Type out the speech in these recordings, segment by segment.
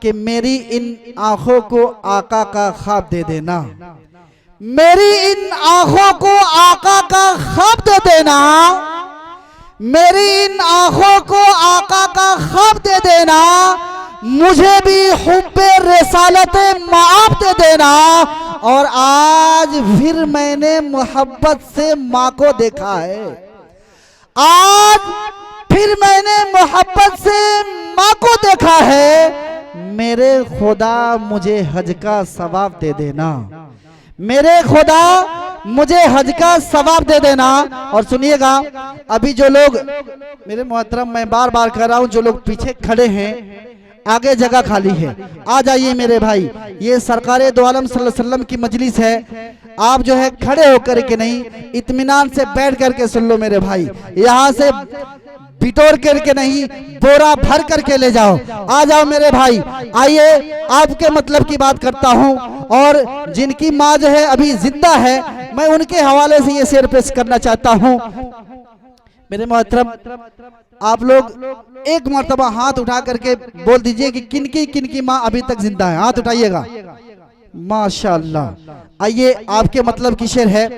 कि मेरी इन आंखों को आका का ख्वाब दे देना, मेरी इन आंखों को आका का ख्वाब दे देना, मेरी इन आंखों को आका का ख्वाब दे देना, मुझे भी हुब्बे रिसालत माफ दे देना। और आज फिर मैंने मोहब्बत से माँ को देखा है, आज फिर मैंने मोहब्बत से माँ को देखा है। मेरे खुदा मुझे हज का सवाब दे देना, मेरे खुदा मुझे हज का सवाब दे देना। और सुनिएगा, अभी जो लोग, मेरे मोहतरम मैं बार बार कह रहा हूं, जो लोग पीछे खड़े हैं आगे जगह खाली है, आ जाइए मेरे भाई। ये सरकारे दो आलम सल्लल्लाहु अलैहि वसल्लम की मजलिस है, आप जो है खड़े होकर के नहीं, इत्मीनान से बैठ करके सुन लो मेरे भाई। यहाँ से बिटोर करके नहीं, बोरा भर करके ले जाओ। आ जाओ मेरे भाई, आइए आपके मतलब की बात करता हूँ। और जिनकी माँ जो है अभी जिंदा है, मैं उनके हवाले से ये शेर पेश करना चाहता हूँ। मेरे मोहतरम, आप लोग एक मर्तबा हाथ उठा करके बोल दीजिए कि किनकी माँ अभी तक जिंदा है। हाथ उठाइएगा, माशाअल्लाह। आइए, आपके मतलब की शेर है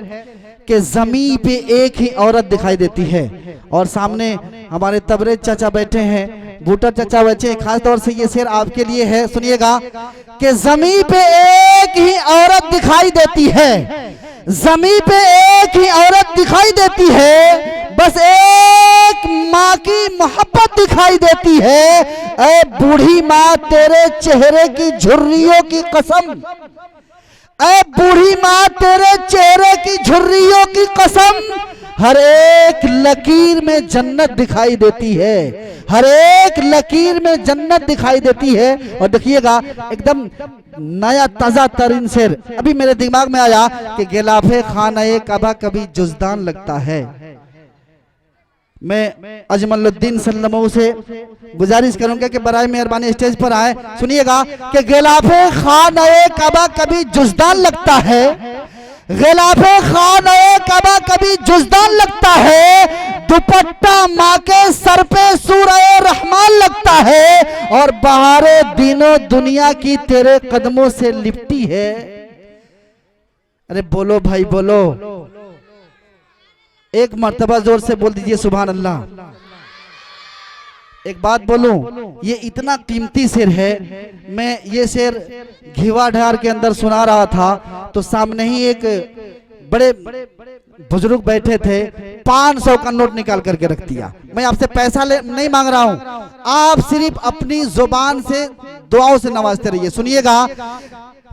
कि जमीन पे एक ही औरत दिखाई देती है, और सामने हमारे तबरेज चाचा बैठे हैं, बूटा चाचा बैठे हैं, खास तौर से ये शेर आपके लिए है। सुनिएगा कि जमीन पे एक ही औरत दिखाई देती है, जमीन पे एक ही औरत दिखाई देती है, बस एक माँ की मोहब्बत दिखाई देती है। ऐ बूढ़ी माँ तेरे चेहरे की झुर्रियों की कसम, ऐ बूढ़ी माँ तेरे चेहरे की झुर्रियों की कसम, हर एक लकीर में जन्नत दिखाई देती है, हर एक लकीर में जन्नत दिखाई देती है। और देखिएगा, एकदम नया ताजा तरीन शेर अभी मेरे दिमाग में आया कि गिलाफे खाना कबा कभी जुज़दान लगता है। मैं अजमलुद्दीन सल्लमऊ से गुजारिश करूंगा कि बराए मेहरबानी स्टेज पर आए। सुनिएगा कि गिलाफे खाना कबा कभी जुज़दान लगता है, गिलाफे खाना कबा कभी जुज़दान लगता है, दुपट्टा माँ के सर पे सूरह रहमान लगता है, और बहारे दिनों दुनिया की तेरे कदमों से लिपटी है। अरे बोलो भाई बोलो, एक मर्तबा जोर से बोल दीजिए सुभान अल्लाह। एक बात बोलूं, ये इतना कीमती शेर है। मैं ये शेर घीवा ढार के अंदर सुना रहा था, तो सामने ही एक बड़े बुजुर्ग बैठे थे, 500 का नोट निकाल करके रख दिया। मैं आपसे पैसा नहीं मांग रहा हूं, आप सिर्फ अपनी जुबान से दुआओं से नवाजते रहिए। सुनिएगा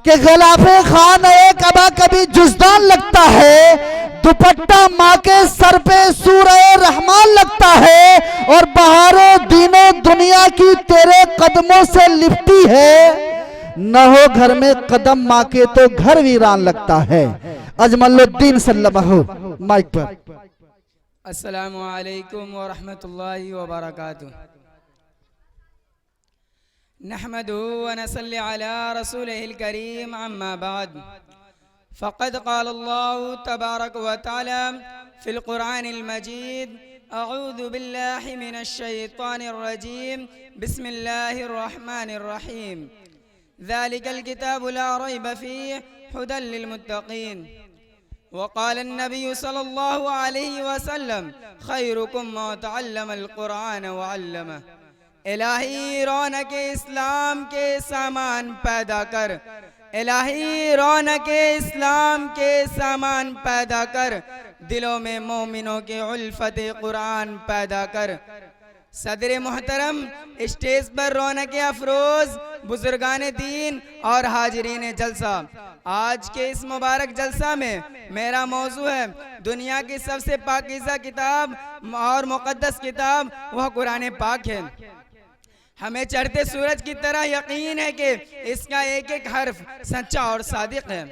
कि गिलाफे खाना कबा कभी जुज़दान लगता है, दुपट्टा माँ के सर पे सूरह रहमान लगता है, और बहारों दिनों दुनिया की तेरे कदमों से लिपटी है। न हो घर में कदम माँ के तो घर वीरान लगता है। अजमलुद्दीन सल्लल्लाहु माइक पर। अस्सलामु अलैकुम व रहमतुल्लाहि व बरकातुहू। नहमदुहु व नसल्ली अला रसूलिहिल करीम, अम्मा बाद। फ़क़द क़ाल अल्लाहु तबारक व तआला फ़िल क़ुरआनिल मजीद, अऊज़ु बिल्लाहि मिनश शैतानिर रजीम, बिस्मिल्लाहिर रहमानिर रहीम। ज़ालिकल किताबु ला रैब फ़ीहि हुदल लिल मुत्तक़ीन। वक़ाल अन्नबी सल्लल्लाहु अलैहि वसल्लम, खैरुकुम मन तअल्लमल क़ुरआन व अल्लमह। इलाही रौनक इस्लाम के सामान पैदा कर, इलाही रौनक इस्लाम के सामान पैदा कर, दिलों में मोमिनों के उल्फत कुरान पैदा कर। सदर मोहतरम, स्टेज पर रौनक अफरोज बुजुर्गान दीन और हाजिरीन जलसा, आज के इस मुबारक जलसा में मेरा मौजू है दुनिया की सबसे पाकीज़ा किताब और मुक़द्दस किताब, वह कुरान पाक है। हमें चढ़ते सूरज की तरह यकीन है कि इसका एक एक हर्फ सच्चा और सादिक है।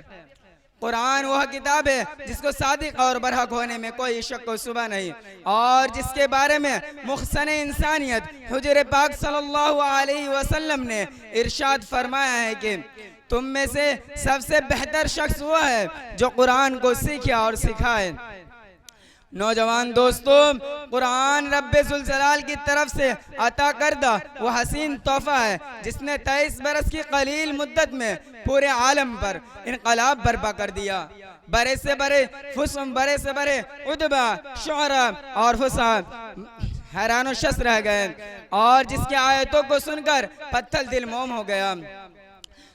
कुरान वह किताब है जिसको सादिक और बरहक होने में कोई शक व शुबा नहीं, और जिसके बारे में मुहसन इंसानियत हुजूर पाक सल्लल्लाहु अलैहि वसल्लम ने इरशाद फरमाया है कि तुम में से सबसे बेहतर शख्स वह है जो कुरान को सीखे और सिखाए। नौजवान दोस्तों, कुरान रब्बे जुल जलाल की तरफ से अता करदा वो हसीन तोहफा है जिसने 23 बरस की कलील मुद्दत में पूरे आलम पर इनकलाब बर्पा कर दिया। बड़े से बड़े उदबा शुअरा और फुसा हैरान शस रह गए और जिसकी आयतों को सुनकर पत्थर दिल मोम हो गया।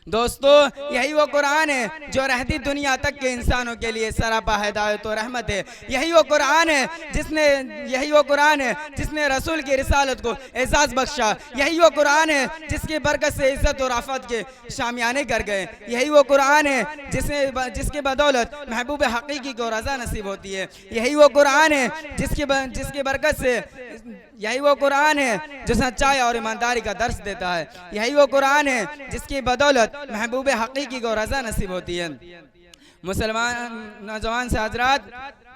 दोस्तों, यही वो कुरान है जो रहती दुनिया तक के इंसानों के लिए सरापा हिदायत और रहमत है। यही वो कुरान है जिसने रसूल की रिसालत को एजाज बख्शा। यही वो कुरान है जिसकी बरकत से इज्जत और आफत के शामियाने कर गए। यही वो कुरान है जिसकी बदौलत महबूब हकीकी को रजा नसीब होती है। यही वो कुरान है जिसकी बरकत से यही वो कुरान है जो सच्चाई और ईमानदारी का दर्स देता है। यही वो कुरान है जिसकी बदौलत महबूब हकीकी को रजा नसीब होती है। मुसलमान नौजवान से हजरात,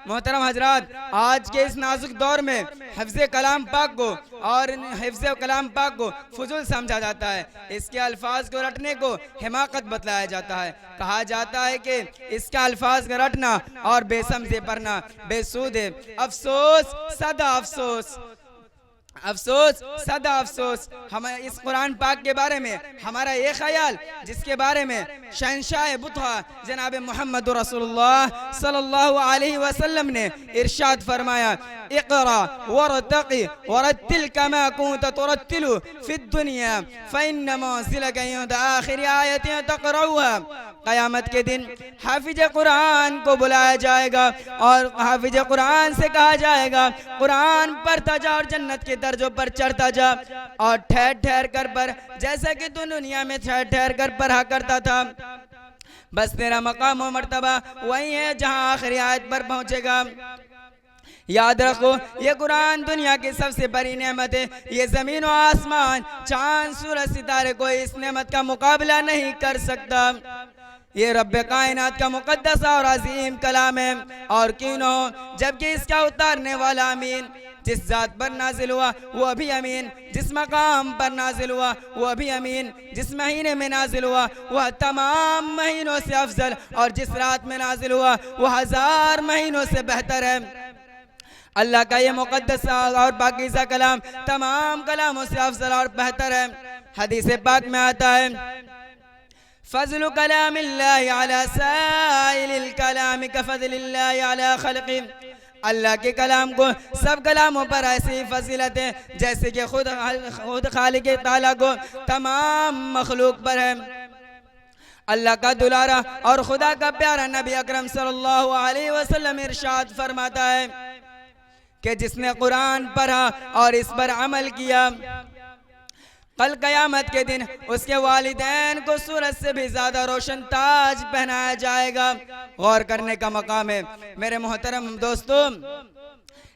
मोहतरम हजरात, आज के इस नाजुक दौर में हिफ्ज़ कलाम पाक को फजूल समझा जाता है। इसके अल्फाज को रटने को हिमाकत बतलाया जाता है। कहा जाता है कि इसका अल्फाज का रटना और बेसमझे पढ़ना बेसूद है। अफसोस सदा अफसोस। हम इस कुरान पाक के बारे में हमारा ये ख्याल जिसके बारे में शहंशाह बुतहा जनाब मोहम्मद रसूलुल्लाह सल्लल्लाहु अलैहि वसल्लम ने इरशाद फरमाया, इक़रा वरतक़ी वरत्तिल कमा कुंत तुरत्तिलु फिद दुनिया फ़इन्न मंज़िलक इंद आखिर आयतिन तक़रऊहा। क़यामत के दिन हाफिज कुरान को बुलाया जाएगा और हाफिज कुरान से कहा जाएगा, कुरान पढ़ता जा और जन्नत के दर्जों पर चढ़ता जा और ठहर ठहर कर पर, जैसा कि तू दुनिया में ठहर ठहर कर पढ़ा करता था। बस तेरा मकाम और मर्तबा वही है जहां आखिरी आयत पर पहुंचेगा। याद रखो, ये कुरान दुनिया की सबसे बड़ी नेमत है। ये जमीन और आसमान, चांद, सूरज, सितारे कोई इस नेमत का मुकाबला नहीं कर सकता। ये रब्बे कायनात का मुकद्दस और अजीम कलाम है। और क्यों न हो, जबकि इसका उतारने वाला अमीन जिस जात पर नाजिल हुआ वो अभी अमीन, जिस मकाम पर नाजिल हुआ वो अभी अमीन, जिस महीने में नाजिल हुआ वह तमाम महीनों से अफजल, और जिस रात में नाजिल हुआ वो 1000 महीनों से बेहतर है। अल्लाह का ये मुकद्दस और पाकीज़ा कलाम तमाम कलामों से अफजल और बेहतर है। हदीस पाक में आता है, फज़्लु कलामिल्लाहि अला साइलिल कलामि कफ़ज़लिल्लाहि अला खल्क़ि। अल्लाह के कलाम को सब कलामों पर ऐसी फजीलत है जैसे कि खुद खालिक ताला को तमाम मखलूक पर है। अल्लाह का दुलारा और खुदा का प्यारा नबी अकरम सल्लल्लाहु अलैहि वसल्लम इरशाद फरमाता है कि जिसने कुरान पढ़ा और इस पर अमल किया, कल कयामत के दिन उसके वालिदैन को सूरज से भी ज्यादा रोशन ताज पहनाया जाएगा। गौर करने का मकाम है मेरे मोहतरम दोस्तों,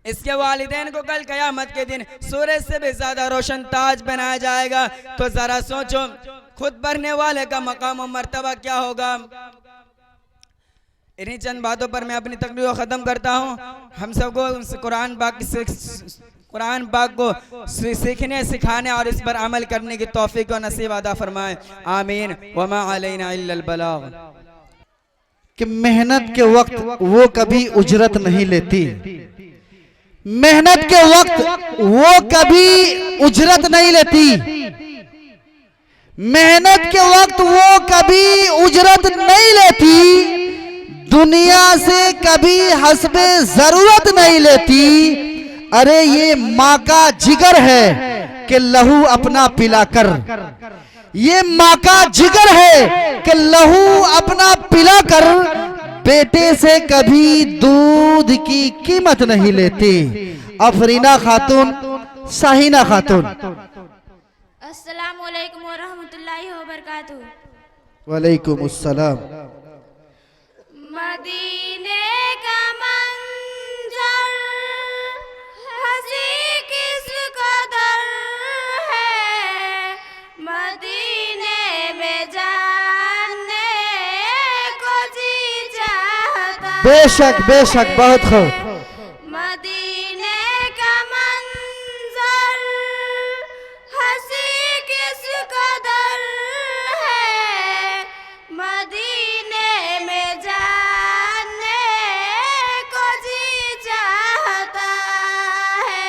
इसके वालिदैन को कल कयामत के दिन सूरज से भी ज्यादा रोशन ताज पहनाया जाएगा। तो जरा सोचो, खुद पढ़ने वाले का मकाम और मर्तबा क्या होगा। इन्हीं चंद बातों पर मैं अपनी तकरीर खत्म करता हूँ। हम सबको कुरान पाक को सीखने, सिखाने और इस पर अमल करने की तौफीक और नसीब अता फरमाए। आमीन। वमा अलैना इल्लल बलाग। कि मेहनत के वक्त वो कभी उजरत नहीं लेती, मेहनत के वक्त वो कभी उजरत नहीं लेती, मेहनत के वक्त वो कभी उजरत नहीं लेती, दुनिया से कभी हस्बे जरूरत नहीं लेती। अरे ये माँ का जिगर है कि लहू अपना पिलाकर, ये माँ का जिगर है कि लहू अपना पिलाकर बेटे से कभी दूध की कीमत नहीं लेती। अफरीना खातून, शाहीना खातून। अस्सलामु अलैकुम व रहमतुल्लाहि व बरकातुहू। वालेकुम अस्सलाम। मदीने का मंजर हंसी किस कदर है, मदीने में जाने को जी चाहता। बेशक बेशक, बहुत खूब। मदीने का मंजर हंसी किस कदर है, मदीने में जाने को जी चाहता है।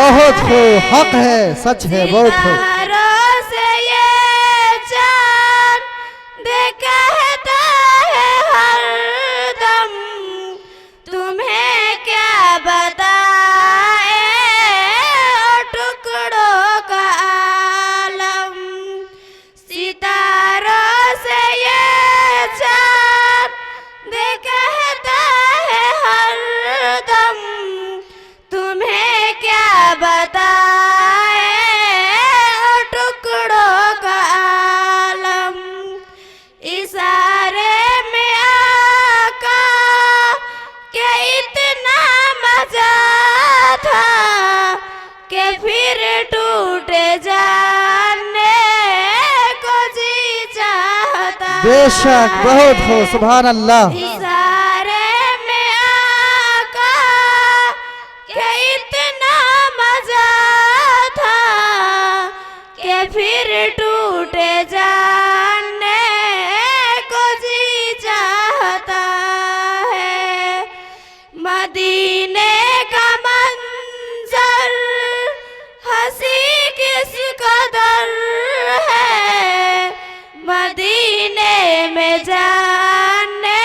बहुत खूब, हक है, सच है, बहुत खूब। सितारों से ये चांद कहता है हरदम, तुम्हें क्या बताए ओ टुकड़ों का आलम। सितारों से ये चांद कहता है हरदम, तुम्हें क्या बताए ओ टुकड़ों का आलम। इशारे में आका के इतना मजा था कि फिर टूटे जाने को जी चाहता। बेशक, बहुत खूब, सुभान अल्लाह। इशारे में आका के इतना मजा था कि फिर टूटे जाने को जी चाहता है। मदीने का मंजर हंसी किस कदर है, मदीने में जाने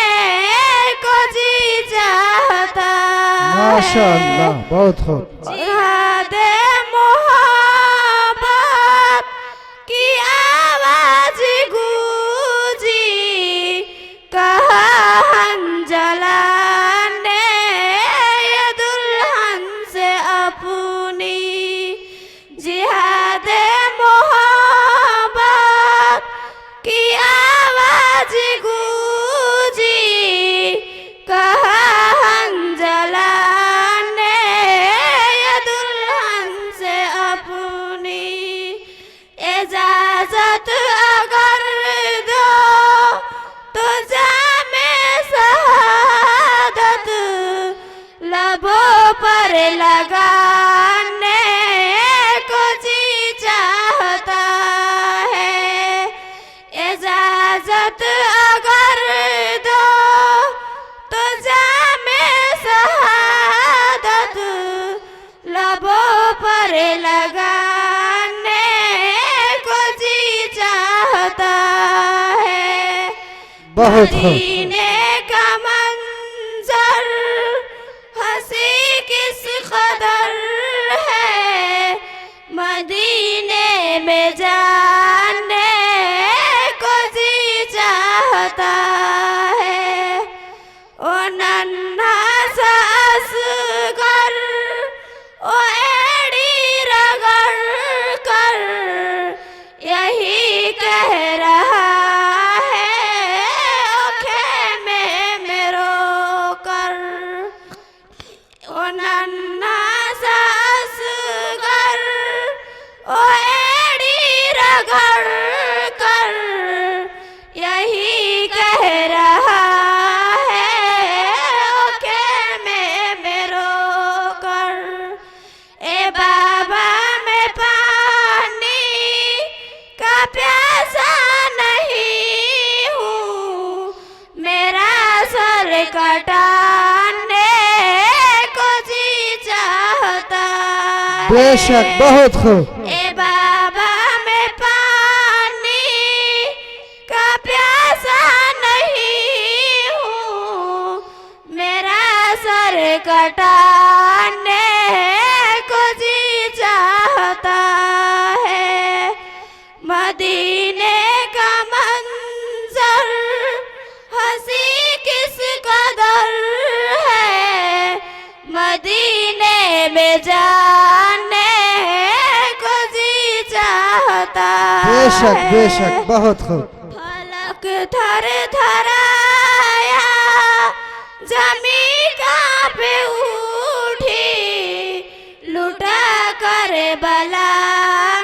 को जी चाहता है। माशाअल्लाह, बहुत खूब। जिहाद मोहब्बत की आवाज गूंजी, कहा हंजला ने ये दुल्हन से अपनी। जिहाद मोहब्बत की आवाज गूंजी, कहा हंजला ने ये दुल्हन से अपनी। इजाजत अगर दो तो जामे शहादत लबों पर लगाने को जी चाहता है। इजाजत अगर दो तो जामे शहादत लबों पर लगाने को जी चाहता है। बहुत खूब। मदीने का मंजर हंसी किस कदर है, मदीने में जाने को जी चाहता है। ओ नन्हा सा असगर ओ एड़ी रगड़ कर यही कह रहा है ओ खेमे में रो कर। ओ नन्हा सा असगर ओ एड़ी रगड़ कर यही कह रहा है ओ खेमे में रो कर। ए बाबा मैं पानी का प्यासा नहीं हूँ, मेरा सर कटाने को जी चाहता है। बेशक, बहुत खूब। ए बाबा मैं पानी का प्यासा नहीं हूँ, मेरा सर कटाने को जी चाहता है। मदीने का मंजर हंसी किस कदर है, मदीने में जाने को जी चाहता है। बेशक, बेशक, बहुत खूब। फलक थर थराया, जमी कांपे उठी, लुटा कर बला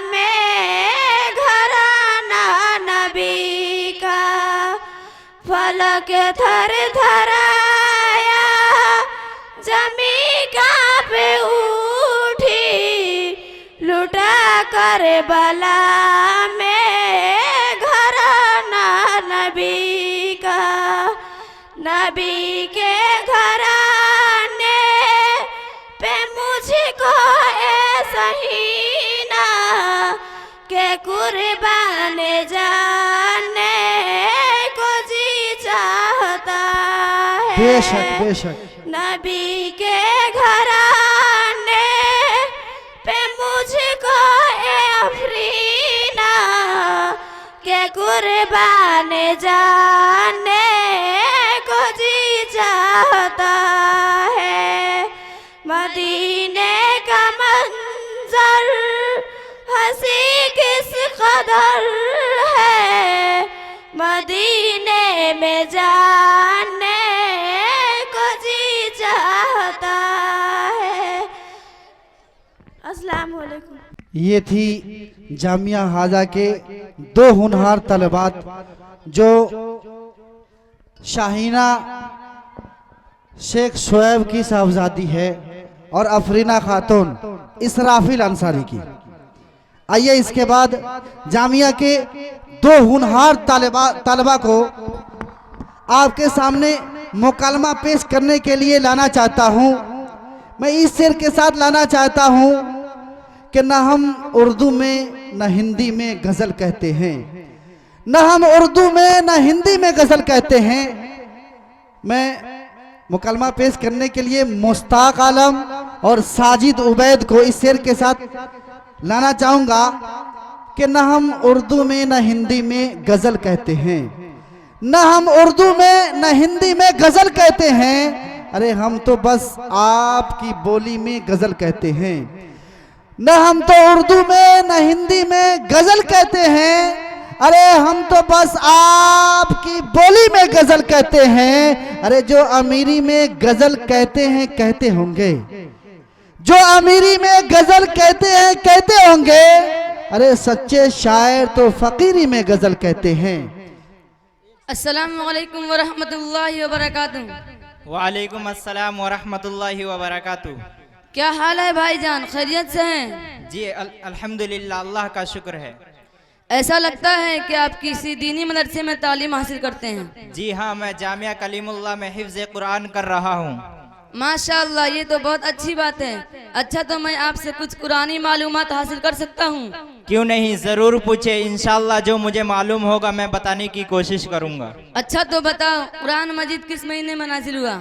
में घराना नबी का। फलक थर थराया, जमी कांपे उठी, लुटा कर बला में घराना नबी का। नबी के घराने पे मुझको कुर्बान जाने को जी चाहता है। बेशक बेशक नबी के घराने पे मुझको ए अफरीना के कुर्बान जाने को जी चाहता है। मदीने का मंजर हंसी किस कदर है, मदीने में जाने को जी चाहता है। अस्सलाम वालेकुम। ये थी जामिया हाजा के दो होनहार तलबात जो शाहीना शेख शोएब की साहबजादी है और अफरीना खातून इसराफिल अंसारी की। आइए इसके बाद जामिया के दो होनहार तलबा को आपके सामने मुकालमा पेश करने के लिए लाना चाहता हूँ। मैं इस शेर के साथ लाना चाहता हूँ कि न हम उर्दू में न हिंदी में गज़ल कहते हैं, न हम उर्दू में न हिंदी में गज़ल कहते हैं। मैं मुकलमा पेश करने के लिए मुश्ताक आलम और साजिद उबैद को इस शेर के साथ लाना चाहूँगा कि न हम उर्दू में न हिंदी में गज़ल कहते हैं, न हम उर्दू में न हिंदी में गज़ल कहते हैं। अरे हम तो बस आपकी बोली में गज़ल कहते हैं। न हम तो उर्दू में न हिंदी में गज़ल कहते हैं, अरे हम तो बस आपकी बोली में गज़ल कहते हैं। अरे जो अमीरी में गज़ल कहते हैं कहते होंगे, जो अमीरी में गज़ल कहते हैं कहते होंगे। अरे सच्चे शायर तो फ़कीरी में गज़ल कहते हैं। अस्सलामु अलैकुम व रहमतुल्लाहि व बरकातुहू। वालेकुम अस्सलाम व रहमतुल्लाहि व बरकातुहू। क्या हाल है भाईजान, खैरियत से हैं? जी अल्हम्दुलिल्लाह, अल्लाह का शुक्र है। ऐसा लगता है कि आप किसी दीनी मदरसे में तालीम हासिल करते हैं। जी हाँ, मैं जामिया कलीमुल्लाह में हिफ्ज़ कुरान कर रहा हूँ। माशाअल्लाह, ये तो बहुत अच्छी बात है। अच्छा, तो मैं आपसे कुछ कुरानी मालूमात हासिल कर सकता हूँ? क्यों नहीं, ज़रूर पूछे। इंशाअल्लाह जो मुझे मालूम होगा मैं बताने की कोशिश करूँगा। अच्छा, तो बताओ, कुरान मजीद किस महीने में नाजिल हुआ?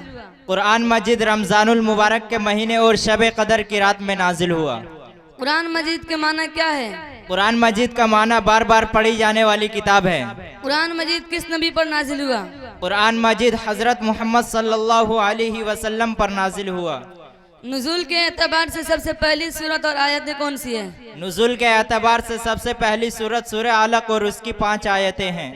कुरान मजीद रमज़ानुल मुबारक के महीने और शब कदर की रात में नाजिल हुआ। कुरान मजीद के माना क्या है? कुरान मजीद का माना बार बार पढ़ी जाने वाली किताब है। कुरान मजीद किस नबी पर नाजिल हुआ? कुरान मजीद हजरत मोहम्मद सल्लल्लाहु अलैहि वसल्लम पर नाजिल हुआ। नुज़ूल के एतबार से सबसे पहली सूरत और आयतें कौन सी है? नुज़ूल के एतबार से सबसे पहली सूरत सूरह अलक और उसकी 5 आयतें हैं।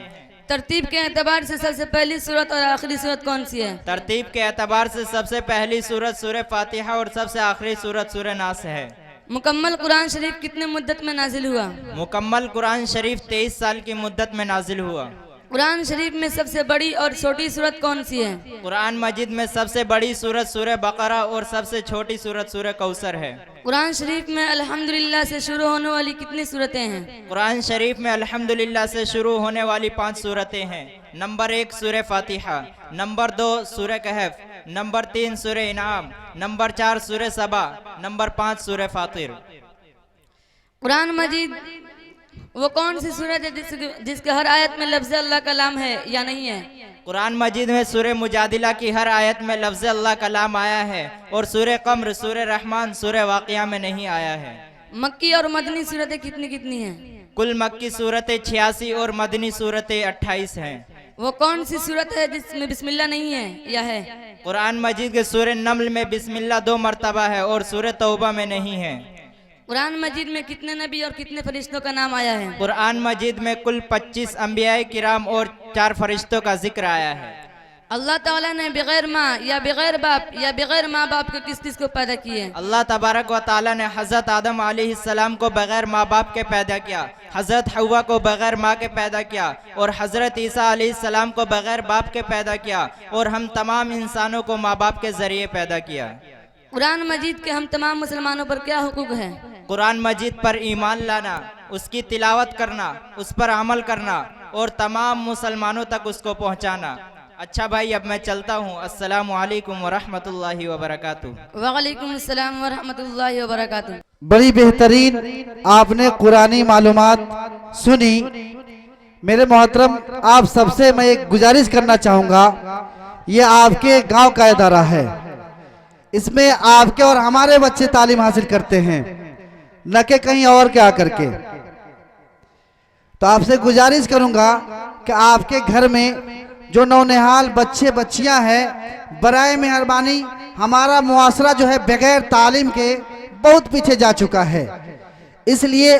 तरतीब के एतबार से सबसे पहली सूरत और आखिरी सूरत कौन सी है? तरतीब के एतबार से सबसे पहली सूरत सूरह फातिहा और सबसे आखिरी सूरत सूरह नास है। मुकम्मल कुरान शरीफ कितने मुद्दत में नाजिल हुआ? मुकम्मल कुरान शरीफ 23 साल की मुद्दत में नाजिल हुआ। कुरान शरीफ में सबसे बड़ी और छोटी सूरत कौन सी है? कुरान मजीद में सबसे बड़ी सूरत सूरह बकरा और सबसे छोटी सूरत सूरह कौसर है। कुरान शरीफ में अल्हम्दुलिल्लाह से शुरू होने वाली कितनी सूरतें हैं? कुरान शरीफ में अल्हम्दुलिल्लाह से शुरू होने वाली 5 सूरतें हैं। नंबर 1 सूरह फातिहा, नंबर 2 सूरह कहफ, नंबर 3 सूरह इनाम, नंबर 4 सूरह सबा, नंबर 5 सूरह फातिर। कुरान मजीद वो कौन सी सूरत है जिसके हर आयत में लफ्ज़ अल्लाह कलाम है या नहीं है? कुरान मजीद में सूरह मुजादिला की हर आयत में लफ्ज़ अल्लाह कलाम आया है और सूरह कमर, सूरह रहमान, सूरह वाक़िया में नहीं आया है। मक्की और मदनी सूरतें कितनी कितनी हैं? कुल मक्की सूरतें 86 और मदनी सूरतें 28 हैं। वो कौन सी सूरत है जिसमें बिस्मिल्लाह नहीं है या है? कुरान मजीद के सूरह नमल में बिस्मिल्लाह 2 मरतबा है और सूरह तौबा में नहीं है। कुरान मजीद में कितने नबी और कितने फरिश्तों का नाम आया है? कुरान मजीद में कुल 25 अंबियाए किराम और 4 फरिश्तों का जिक्र आया है। अल्लाह ताला ने बगैर माँ या बगैर बाप या बगैर माँ बाप के किस किस को पैदा किए? अल्लाह तबारक व ताला ने हज़रत आदम अलैहिस्सलाम को बगैर माँ बाप के पैदा किया, हज़रत हव्वा को बगैर माँ के पैदा किया और हज़रत ईसा अलैहिस्सलाम को बगैर बाप के पैदा किया और हम तमाम इंसानों को माँ बाप के ज़रिए पैदा किया। कुरान मजीद के हम तमाम मुसलमानों पर क्या हुकूक है? कुरान मजीद पर ईमान लाना, उसकी तिलावत करना, उस पर अमल करना और तमाम मुसलमानों तक उसको पहुँचाना। अच्छा भाई, अब मैं चलता हूँ। अस्सलामु अलैकुम व रहमतुल्लाहि व बरकातुहू। वालेकुम अस्सलाम व रहमतुल्लाहि व बरकातुहू। बड़ी बेहतरीन आपने कुरानी मालूमात सुनी। मेरे मोहतरम, आप सबसे मैं एक गुजारिश करना चाहूँगा, ये आपके गांव का इदारा है, इसमें आपके और हमारे बच्चे तालीम हासिल करते हैं, न कि कहीं और के आकर के। तो आपसे गुजारिश करूंगा कि आपके घर में जो नौनिहाल बच्चे बच्चियां हैं, बराए मेहरबानी, हमारा मुआशरा जो है बगैर तालीम के बहुत पीछे जा चुका है, इसलिए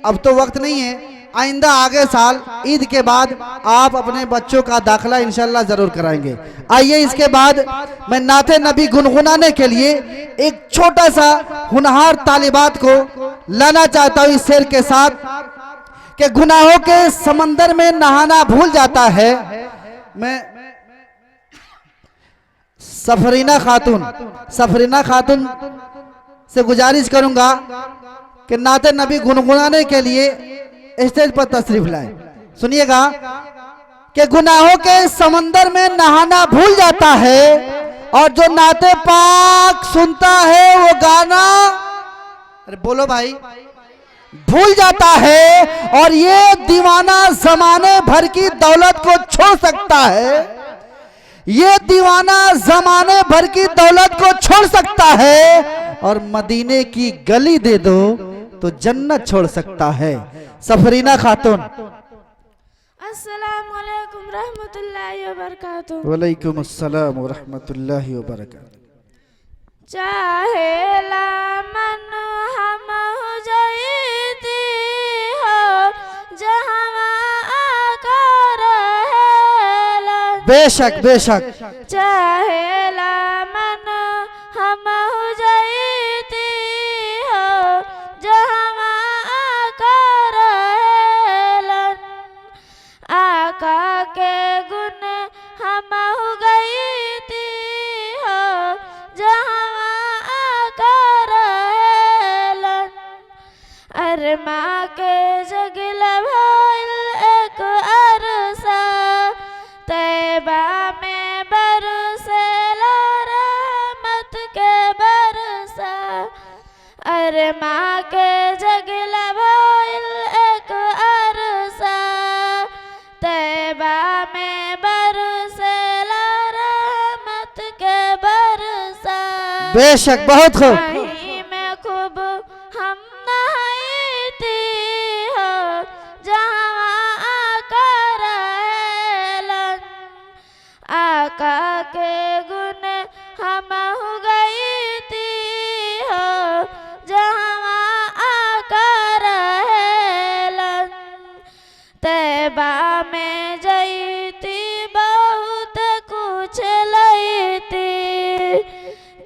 अब तो वक्त नहीं है। आइंदा आगे साल ईद के बाद आप अपने बच्चों का दाखिला इंशाल्लाह जरूर कराएंगे। आइए इसके बाद मैं नाते नबी गुनगुनाने के लिए एक छोटा सा हुनहार तालिबात को लाना चाहता हूँ इस शेर के साथ कि गुनाहों के समंदर में नहाना भूल जाता है। मैं सफरीना खातून से गुजारिश करूंगा कि नाते नबी गुनगुनाने के लिए स्टेज पर तशरीफ लाए। सुनिएगा कि गुनाहों के समंदर में नहाना भूल जाता है और जो नाते पाक सुनता है वो गाना, अरे बोलो भाई, भूल जाता है। और ये दीवाना जमाने भर की दौलत को छोड़ सकता है, ये दीवाना जमाने भर की दौलत को छोड़ सकता है और मदीने की गली दे दो तो जन्नत छोड़ सकता है। सफरीना खातून। अस्सलाम वालेकुम रहमतुल्लाहि व बरकातुहू। वालेकुम अस्सलाम व रहमतुल्लाहि व बरकातुहू। चाहे मन हम जाईती हो जहाँ आकर बेशक बेशक। चाहे मन हम जाईती हो जहाँ आकर आका के गुण हम गई थी हो जहाँ आकर अरमा के जगल भइल एक अरसा तैबा में बरसेला रहमत के बरसा। अरमा के जगल भइल एक अरसा तैबा में बरसेला रहमत के बरसा। बेशक, बहुत खूब। वहीं में खूब हम नहाईती हो जहाँ आकर आका के गुण हम गई थी हो जहाँ आकर तैबा में जईती बहुत कुछ लईती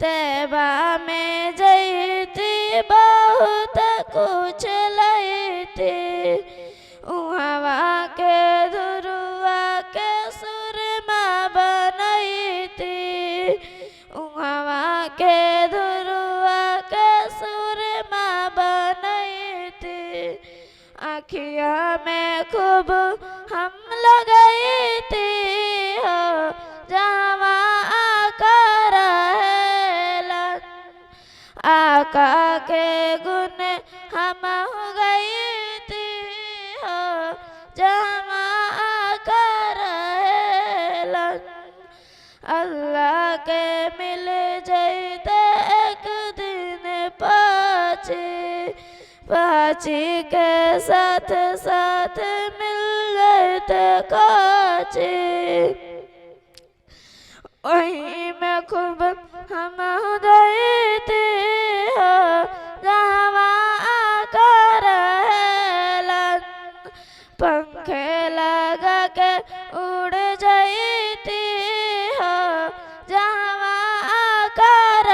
तैबा में जईती बहुत कुछ लईती। उहवा के धुरुआ के सुरमा बनईती उहवा के धुरुआ के सुरमा बनईती। आँखिया में खूब हम लगई थी हो जहाँ आकर आका के गुण हम गई थी हो जहाँ आकर अल्लाह के मिल जाते एक दिन पाची के साथ साथ मिल जाते काची। वहीं में खूब हम देते हो जहाँ आकर पंखे लगा के उड़ जाती हो जहाँ आकर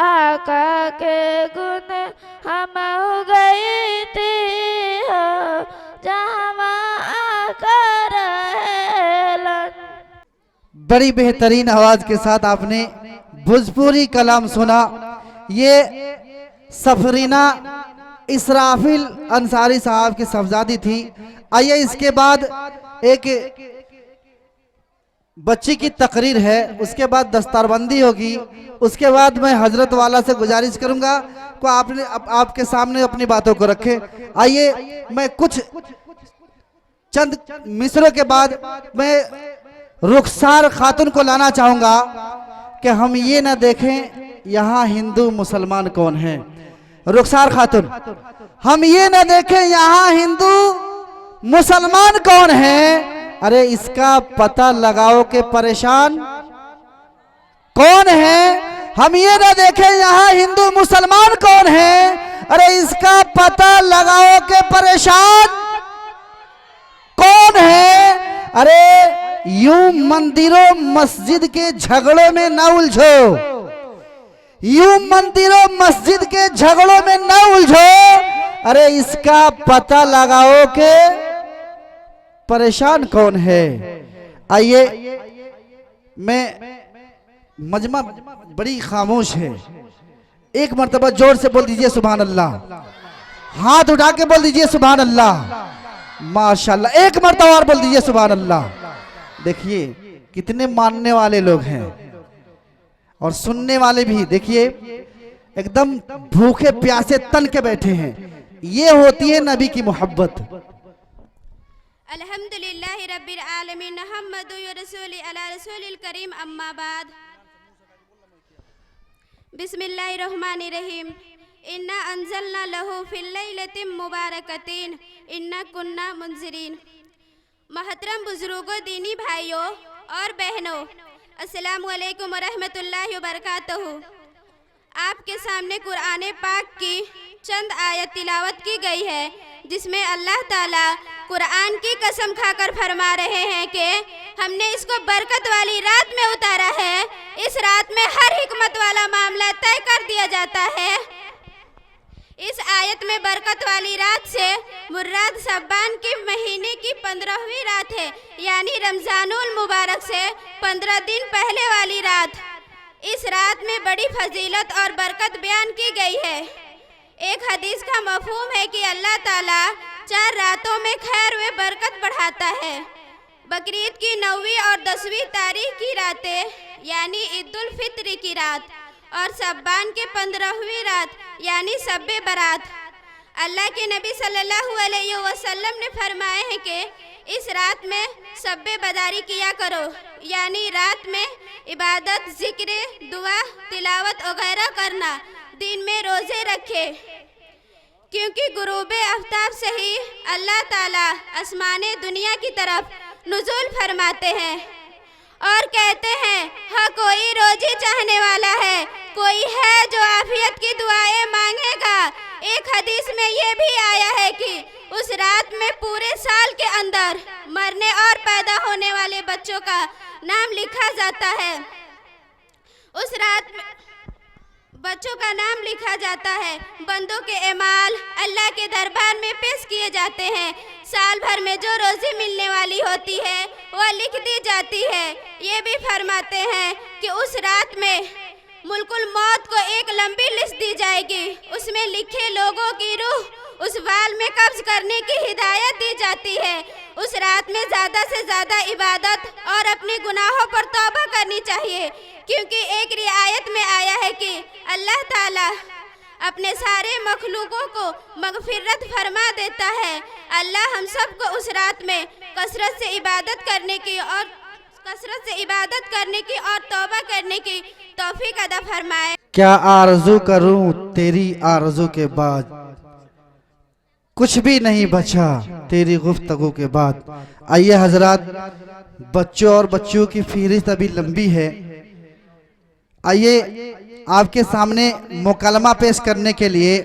आका के गुण हम गई थी हो जहाँ आकर। बड़ी बेहतरीन आवाज के साथ आपने भोजपुरी कलाम सुना। ये सफरीना इसराफिल अंसारी साहब की सफजादी थी। आइए इसके बाद एक बच्ची की तकरीर है, उसके बाद दस्तारबंदी होगी, उसके बाद मैं हजरत वाला से गुजारिश करूंगा को आपने आपके सामने अपनी बातों को रखे। आइए मैं कुछ चंद मिसरों के बाद मैं रुखसार खातून को लाना चाहूंगा कि हम ये ना देखें यहाँ हिंदू मुसलमान कौन है। रुखसार खातून, हम ये ना देखें यहाँ हिंदू मुसलमान कौन है, अरे इसका पता लगाओ के परेशान कौन है। हम ये ना देखें यहाँ हिंदू मुसलमान कौन है, अरे इसका पता लगाओ के परेशान कौन है। अरे यूं मंदिरों मस्जिद के झगड़ों में न उलझो, यूं मंदिरों मस्जिद के झगड़ों में न उलझो, अरे इसका पता लगाओ के परेशान कौन है। आइए मैं मजमा बड़ी खामोश है, एक मर्तबा जोर से बोल दीजिए सुभान अल्लाह, हाथ उठा के बोल दीजिए सुभान अल्लाह, माशाल्लाह। एक मर्तबा और बोल दीजिए सुभान अल्लाह। देखिए कितने मानने वाले लोग हैं और सुनने वाले भी, देखिए एकदम भूखे प्यासे तन के बैठे हैं। ये होती है नबी की मोहब्बत। अल्हम्दुलिल्लाहि रब्बिल आलमीन मुहम्मदु रसूली अला रसूलिल करीम अम्मा बाद। बिस्मिल्लाहिर्रहमानिर्रहीम। इन्ना अंज़लना लहू फिल लैलतिम मुबारकतिन इन्ना कुन्ना मुंज़िरीन। मोहतरम बुजुर्गों, दीनी भाइयों और बहनों, अस्सलामु अलैकुम व रहमतुल्लाहि व बरकातहू। आपके सामने कुरान पाक की चंद आयत तिलावत की गई है, जिसमें अल्लाह ताला कुरान की कसम खाकर फरमा रहे हैं कि हमने इसको बरकत वाली रात में उतारा है। इस रात में हर हिकमत वाला मामला तय कर दिया जाता है। इस आयत में बरकत वाली रात से मुराद शब्बान के महीने की 15वीं रात है, यानी रमजानुल मुबारक से 15 दिन पहले वाली रात। इस रात में बड़ी फजीलत और बरकत बयान की गई है। एक हदीस का मफहूम है कि अल्लाह ताला 4 रातों में खैर व बरकत बढ़ाता है। बकरीद की 9वीं और 10वीं तारीख की रातें, यानी ईदुल फित्र की रात, और शब्बान के 15वीं रात, यानी शब्बे बारात। अल्लाह के नबी सल्लल्लाहु अलैहि वसल्लम ने फरमाया है कि इस रात में शब्बे बदारी किया करो, यानी रात में इबादत, जिक्र, दुआ, तिलावत वगैरह करना, दिन में रोजे रखे, क्योंकि गुरूब आफ्ताब से ही अल्लाह ताला आसमाने दुनिया की तरफ नुज़ूल फरमाते हैं और कहते हैं, हाँ कोई रोजी चाहने वाला है, कोई है जो आफियत की दुआएं मांगेगा। एक हदीस में ये भी आया है कि उस रात में पूरे साल के अंदर मरने और पैदा होने वाले बच्चों का नाम लिखा जाता है। उस रात में बच्चों का नाम लिखा जाता है। बंदों के एमाल अल्लाह के दरबार में पेश किए जाते हैं। साल भर में जो रोजी मिलने वाली होती है वह लिख दी जाती है। ये भी फरमाते हैं कि उस रात में मुल्कुल मौत को एक लंबी लिस्ट दी जाएगी। उसमें लिखे लोगों की रूह उस वाल में कब्ज करने की हिदायत दी जाती है। उस रात में ज़्यादा से ज़्यादा इबादत और अपने गुनाहों पर तौबा करनी चाहिए, क्योंकि एक रियायत में आया है कि अल्लाह ताला अपने सारे मखलूकों को मगफिरत फरमा देता है। अल्लाह हम सब को उस रात में कसरत से इबादत करने की और तौबा करने की तौफीक अदा फरमाए। क्या आरज़ू करूं तेरी आरज़ू के बाद, कुछ भी नहीं बचा तेरी गुफ्तगू के बाद। आइए हजरात, बच्चों और बच्चियों की फहरिस्त अभी लंबी है। आइए आपके सामने मुकलमा पेश करने के लिए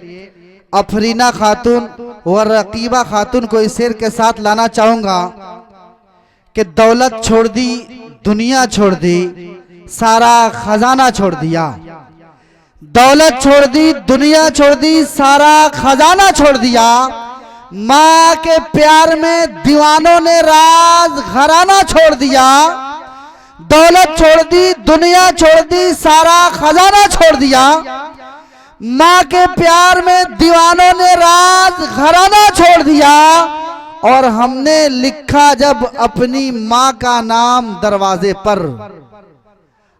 अफरीना खातून व रकीबा खातून को इस शेर के साथ लाना चाहूँगा कि दौलत छोड़ दी, दुनिया छोड़ दी, सारा खजाना छोड़ दिया। दौलत छोड़ दी, दुनिया छोड़ दी, सारा खजाना छोड़ दिया। माँ के प्यार में दीवानों ने राज घराना छोड़ दिया। दौलत छोड़ दी, दुनिया छोड़ दी, सारा खजाना छोड़ दिया। माँ के प्यार में दीवानों ने राज घराना छोड़ दिया। और हमने लिखा जब अपनी माँ का नाम दरवाजे पर,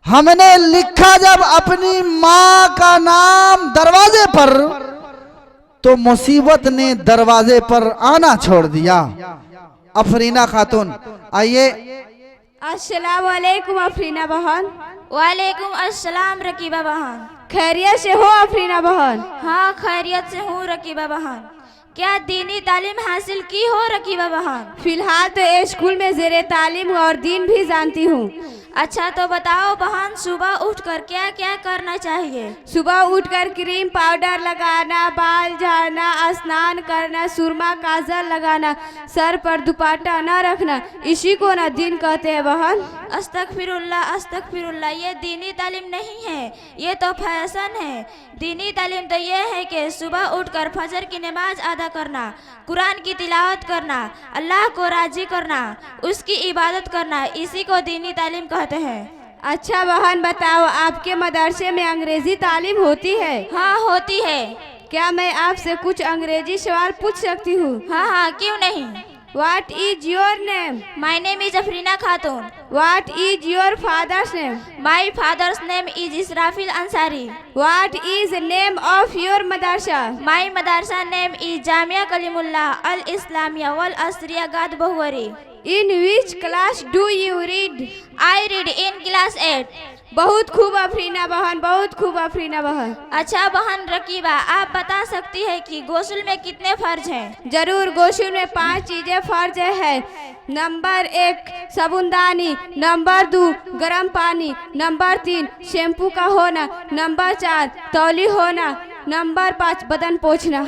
हमने लिखा जब अपनी माँ का नाम दरवाजे पर, तो मुसीबत ने दरवाजे पर आना छोड़ दिया। अफरीना खातून, आइए। अस्सलाम वालेकुम अफरीना बहन। वालेकुम अस्सलाम रकीबा बहन। खैरियत से हो अफरीना बहन? हाँ खैरियत से हूँ रकीबा बहन। क्या दीनी तालीम हासिल की हो रकीबा बहन? फिलहाल तो ये स्कूल में ज़ेरे तालीम और दीन भी जानती हूँ। अच्छा तो बताओ बहन, सुबह उठकर क्या क्या करना चाहिए? सुबह उठकर क्रीम पाउडर लगाना, बाल झाड़ना, स्नान करना, सुरमा काजल लगाना, सर पर दुपट्टा न रखना, इसी को ना दिन कहते हैं बहन। अस्तगफिरुल्लाह अस्तगफिरुल्लाह, ये दीनी तालीम नहीं है, ये तो फैशन है। दीनी तालीम तो ये है कि सुबह उठकर फजर की नमाज अदा करना, कुरान की तिलावत करना, अल्लाह को राजी करना, उसकी इबादत करना, इसी को दीनी तालीम कहते हैं। अच्छा बहन बताओ, आपके मदरसे में अंग्रेजी तालीम होती है? हाँ होती है। क्या मैं आपसे कुछ अंग्रेजी सवाल पूछ सकती हूँ? हाँ हाँ क्यों नहीं। What is your name? My name is अफरीना Khatoon. What is your father's name? My father's name is Israfil Ansari. What is the name of your madrasa? My madrasa name is Jamia Kalimullah अल इस्लामिया वल असरिया गाद बहुवरी। In which class do you read? I read in class 8। बहुत खूब अफरीना बहन, बहुत खूब अफरीना बहन। अच्छा बहन रकीबा, आप बता सकती है कि गोसल में कितने फर्ज हैं? जरूर, गोसल में 5 चीजें फर्ज है। नंबर 1 साबुनदानी, नंबर 2 गर्म पानी, नंबर 3 शैम्पू का होना, नंबर 4 तौली होना, नंबर 5 बदन पोंछना।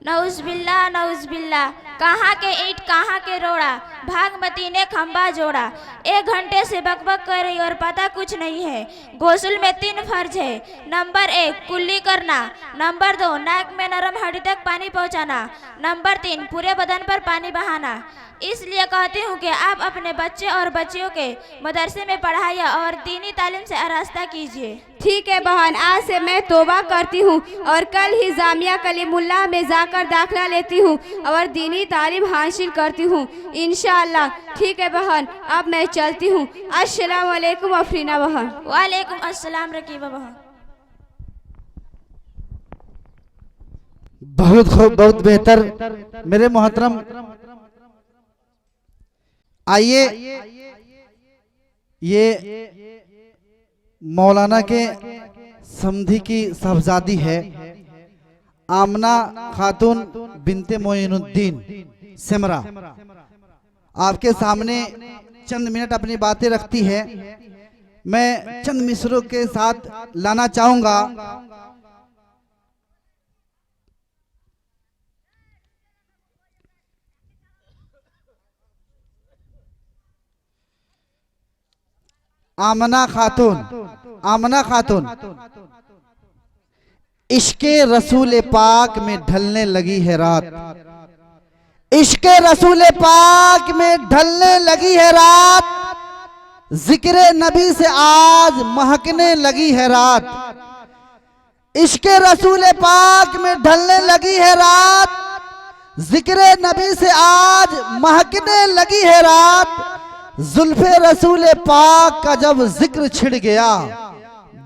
नौज़बिल्ला नौज़बिल्ला, कहाँ के ईंट कहाँ के रोड़ा, भागमती ने खंबा जोड़ा। 1 घंटे से बकबक कर रही और पता कुछ नहीं है। गोसल में 3 फर्ज है। नंबर 1 कुल्ली करना, नंबर 2 नाक में नरम हड्डी तक पानी पहुँचाना, नंबर 3 पूरे बदन पर पानी बहाना। इसलिए कहती हूँ कि आप अपने बच्चे और बच्चियों के मदरसे में पढ़ाई और दीनी तालीम से आरास्ता कीजिए। ठीक है बहन, आज से मैं तौबा करती हूँ और कल ही जामिया कलीमुल्लाह में जाकर दाखिला लेती हूँ और दीनी तालीम हासिल करती हूँ इंशाअल्लाह। ठीक है बहन, अब मैं चलती हूँ। अस्सलाम वालेकुम अफरीना बहन। वालेकुम अस्सलाम रकीबा बहन। बहुत खूब, बहुत बेहतर मेरे मोहतरम। आइए, ये मौलाना के समधी की साहबजादी है आमना खातून बिनते मोइनुद्दीन सिमरा। आपके सामने चंद मिनट अपनी बातें रखती है। मैं चंद मिसरों के साथ लाना चाहूंगा। आमना खातून इश्के रसूल पाक में ढलने लगी है रात, इश्के रसूल पाक में ढलने लगी है रात, जिक्र नबी से आज महकने लगी है रात, इश्के रसूल पाक में ढलने लगी है रात, जिक्र नबी से आज महकने लगी है रात। जुल्फे रसूल पाक का जब जिक्र छिड़ गया,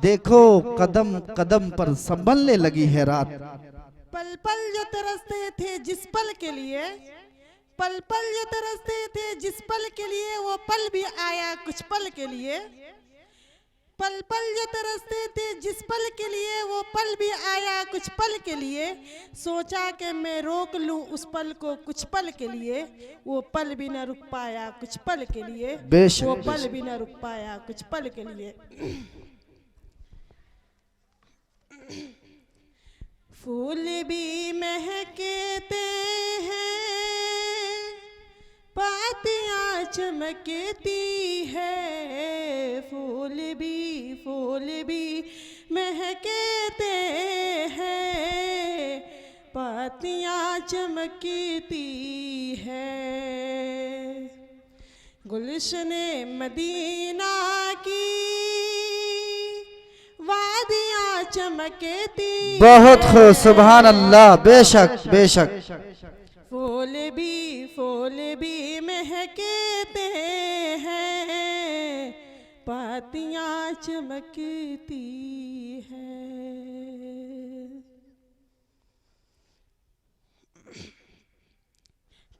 देखो कदम कदम पर संभलने लगी है रात। पल पल जो तरसते थे जिस पल के लिए, पल पल जो तरसते थे जिस पल के लिए, वो पल भी आया कुछ पल के लिए। पल पल जो तरसते थे जिस पल के लिए, वो पल भी आया कुछ पल के लिए। सोचा कि मैं रोक लूं उस पल को कुछ पल के लिए, वो पल भी न रुक पाया कुछ पल के लिए, बेशक, वो पल भी न रुक पाया कुछ पल के लिए। फूल भी महकते हैं, पातियाँ चमकती है, फूल भी महकते हैं, पातियाँ चमकती है। गुलशने मदीना की वादियाँ चमकती, बहुत खूब, सुभान अल्लाह। बेशक बेशक। फूल भी महकते हैं, पातियां चमकती है।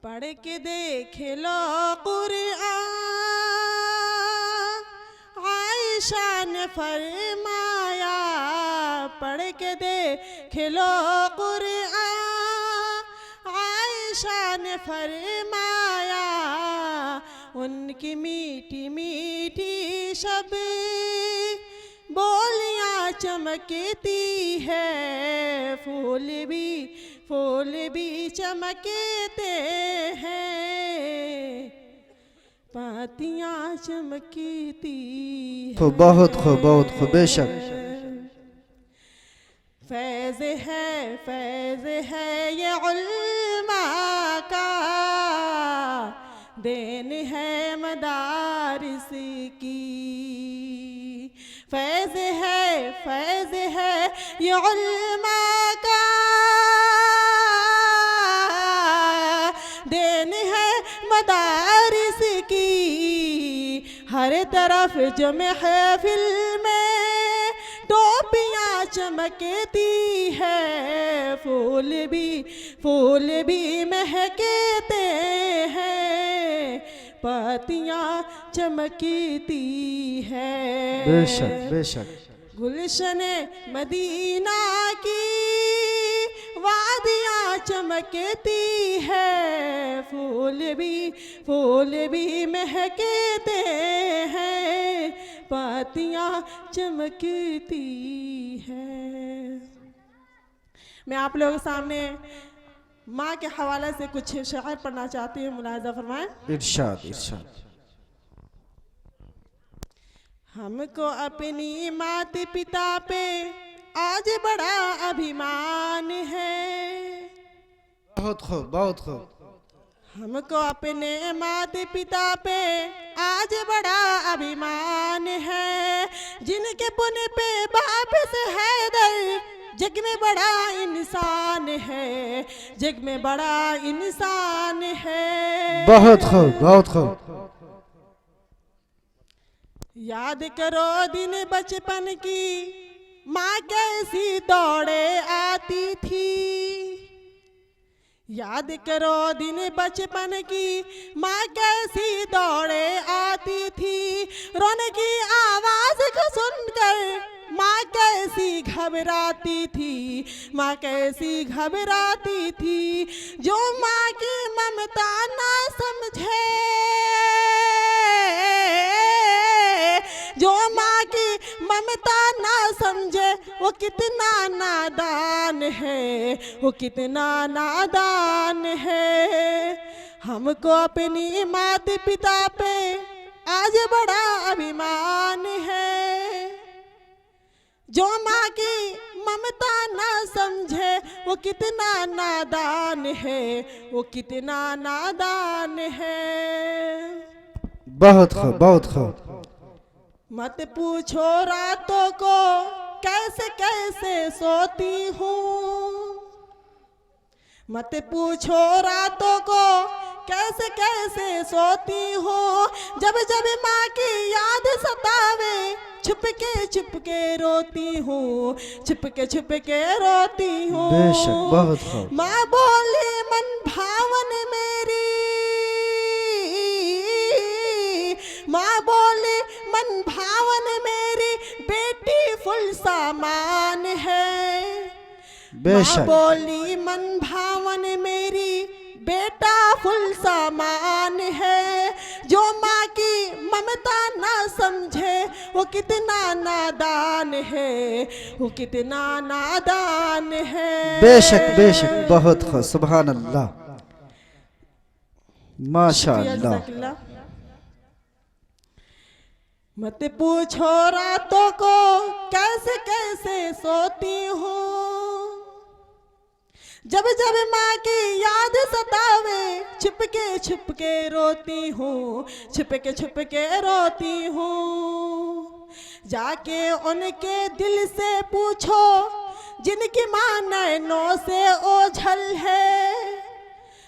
पढ़ के देख लो कुरआन, आयशा ने फरमाया। पढ़ के देख लो कुरआन, आयशा ने फरमाया। उनकी मीठी मीठी शब बोलियां चमकती है। फूल भी चमकते हैं, पातियां चमकती है। बहुत खूब बेशक। फैज़ है ये उल्मा का, देन है मदारिस की। फैज़ है ये उल्मा का, देन है मदारिस की। हर तरफ जो महफिल में टोपियां चमकती है। फूल भी महकते हैं, पत्तियां चमकती है। बेशक। गुलशन मदीना की वादियां चमकती है। फूल भी महकते हैं, पत्तियां चमकती है। मैं आप लोगों के सामने माँ के हवाले से कुछ शायर पढ़ना चाहती हूँ, मुलाज़ा फरमाएं। इरशाद। हमको अपनी माता पिता पे आज बड़ा अभिमान है। बहुत खूब। हमको अपने माता पिता पे आज बड़ा अभिमान है। जिनके पुन पे बाप से हैदर जग में बड़ा इंसान है, जग में बड़ा इंसान है। बहुत खूब। याद करो दिन बचपन की, माँ कैसी दौड़े आती थी। याद करो दिन बचपन की, माँ कैसी दौड़े आती थी। रोने की आवाज को सुनकर माँ कैसी घबराती थी, माँ कैसी घबराती थी। जो माँ की ममता ना समझे, जो माँ की ममता ना समझे, वो कितना नादान है, वो कितना नादान है। हमको अपनी माता पिता पे आज बड़ा अभिमान है। जो माँ की ममता ना समझे, वो कितना नादान है, वो कितना नादान है। बहुत खूब। मत पूछो रातों को कैसे कैसे सोती हूँ। मत पूछो रातों को कैसे कैसे सोती हूँ। जब जब माँ की याद सतावे, छुप के रोती हूँ, छुप के रोती हूँ। बेशक। बहुत खूब। माँ बोली मन भावन मेरी, माँ बोली मन भावन मेरी, बेटी फुल सामान है। बेशक। माँ बोली मन भावन मेरी, बेटा फुल सामान है। जो माँ की ममता ना समझे, वो कितना नादान है, वो कितना नादान है। बेशक। बहुत खूब। सुभान अल्लाह, माशाअल्लाह। मत पूछो रातों को कैसे कैसे सोती हूँ। जब जब माँ की याद सतावे, छुप के रोती हूँ, छुप के रोती हूँ। जाके उनके दिल से पूछो, जिनकी माँ नैनों से ओझल है।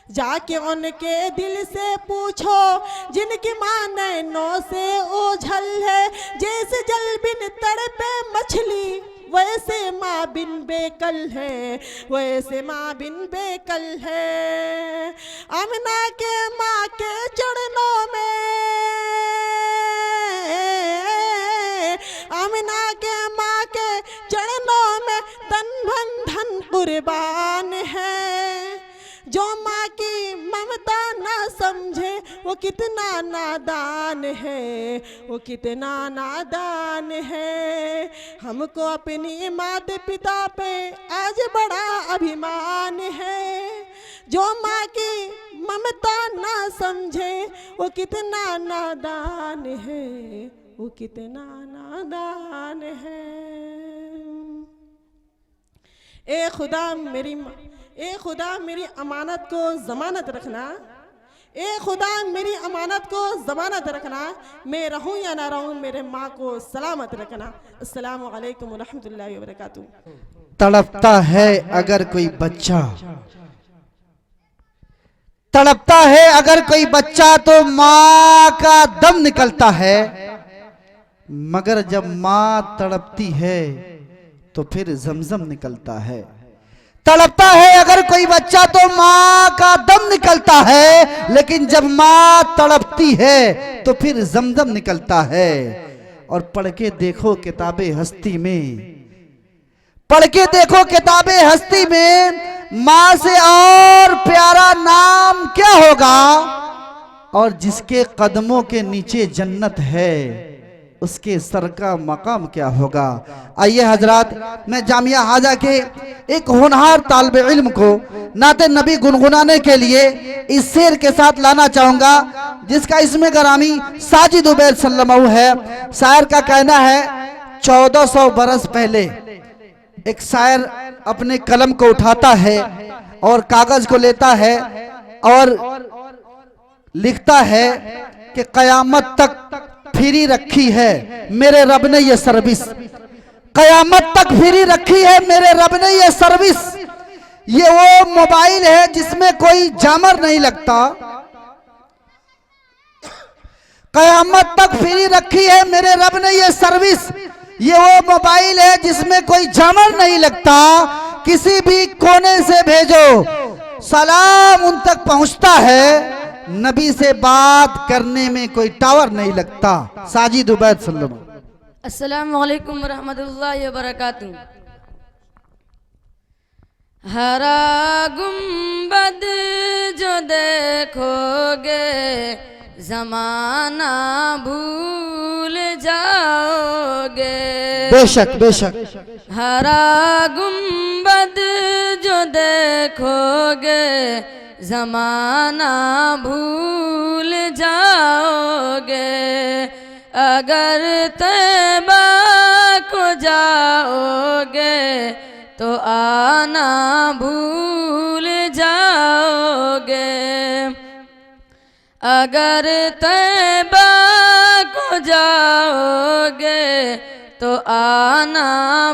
जाके उनके दिल से पूछो जिनकी माँ नैनों से ओझल है। जैसे जल बिन तड़पे मछली वैसे माँ बिन बेकल है, वैसे माँ बिन बेकल है। आमिना के माँ के चरणों में, आमिना के माँ के चरणों में तन मन धन कुर्बान है। जो माँ की ममता ना समझे वो कितना नादान है, वो कितना नादान है। हमको अपनी माता पिता पे आज बड़ा अभिमान है। जो माँ की ममता ना समझे वो कितना नादान है, वो कितना नादान है। ए खुदा मेरी अमानत को ज़मानत रखना, ए खुदा मेरी अमानत को ज़मानत रखना। मैं रहूं या ना रहूं मेरे माँ को सलामत रखना। अस्सलामु अलैकुम व रहमतुल्लाहि व बरकातुहू। तड़पता है अगर कोई बच्चा, तड़पता है अगर कोई बच्चा तो माँ का दम निकलता है, मगर जब माँ तड़पती है तो फिर जमजम निकलता है। तड़पता है अगर कोई बच्चा तो माँ का दम निकलता है, लेकिन जब माँ तड़पती है तो फिर जमजम निकलता है। और पढ़ के देखो किताबे हस्ती में, पढ़ के देखो किताबे हस्ती में माँ से और प्यारा नाम क्या होगा। और जिसके कदमों के नीचे जन्नत है उसके सर का मकाम क्या होगा। आइए हजरात, मैं जामिया हाजा के एक होनहार तालिब इल्म को नाते नबी गुनगुनाने के लिए इस शेर के साथ लाना चाहूंगा, जिसका इसमें गरामी साजिद उबैद सल्लल्लाहु है। शायर का कहना है 1400 बरस पहले एक शायर अपने कलम को उठाता है और कागज को लेता है और लिखता है कि कयामत तक फ्री रखी है मेरे रब ने ये सर्विस, कयामत तक फ्री रखी है मेरे रब ने ये सर्विस। ये वो मोबाइल है जिसमें कोई जामर नहीं लगता, कयामत तक फ्री रखी है मेरे रब ने ये सर्विस। ये वो मोबाइल है जिसमें कोई जामर नहीं लगता, किसी भी कोने से भेजो सलाम उन तक पहुंचता है, नबी से बात करने में कोई टावर नहीं लगता। साजिद उबैद सल्लल्लाहु। अस्सलामु अलैकुम रहमतुल्लाहि व बरकातुहू। हरा गुंबद जो देखोगे जमाना भूल जाओगे। बेशक बेशक। हरा गुंबद जो देखोगे जमाना भूल जाओगे। अगर तैबा को जाओगे तो आना भूल जाओगे। अगर तैबा को जाओगे तो आना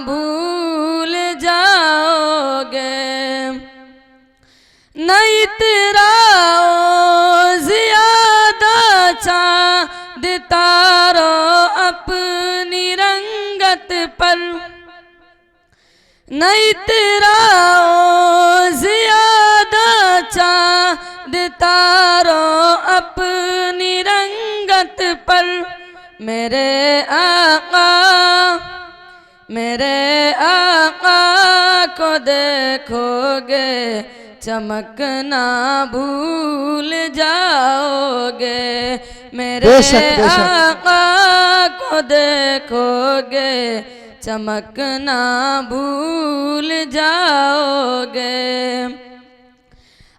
भूल जाओगे। नहीं इतराओ ज़ियादा चाँद तारो अपनी रंगत पर, नहीं इतराओ ज़ियादा चाँद तारो अपनी रंगत पर। मेरे आका को देखोगे चमकना भूल जाओगे। मेरे आका को देखोगे चमकना भूल जाओगे।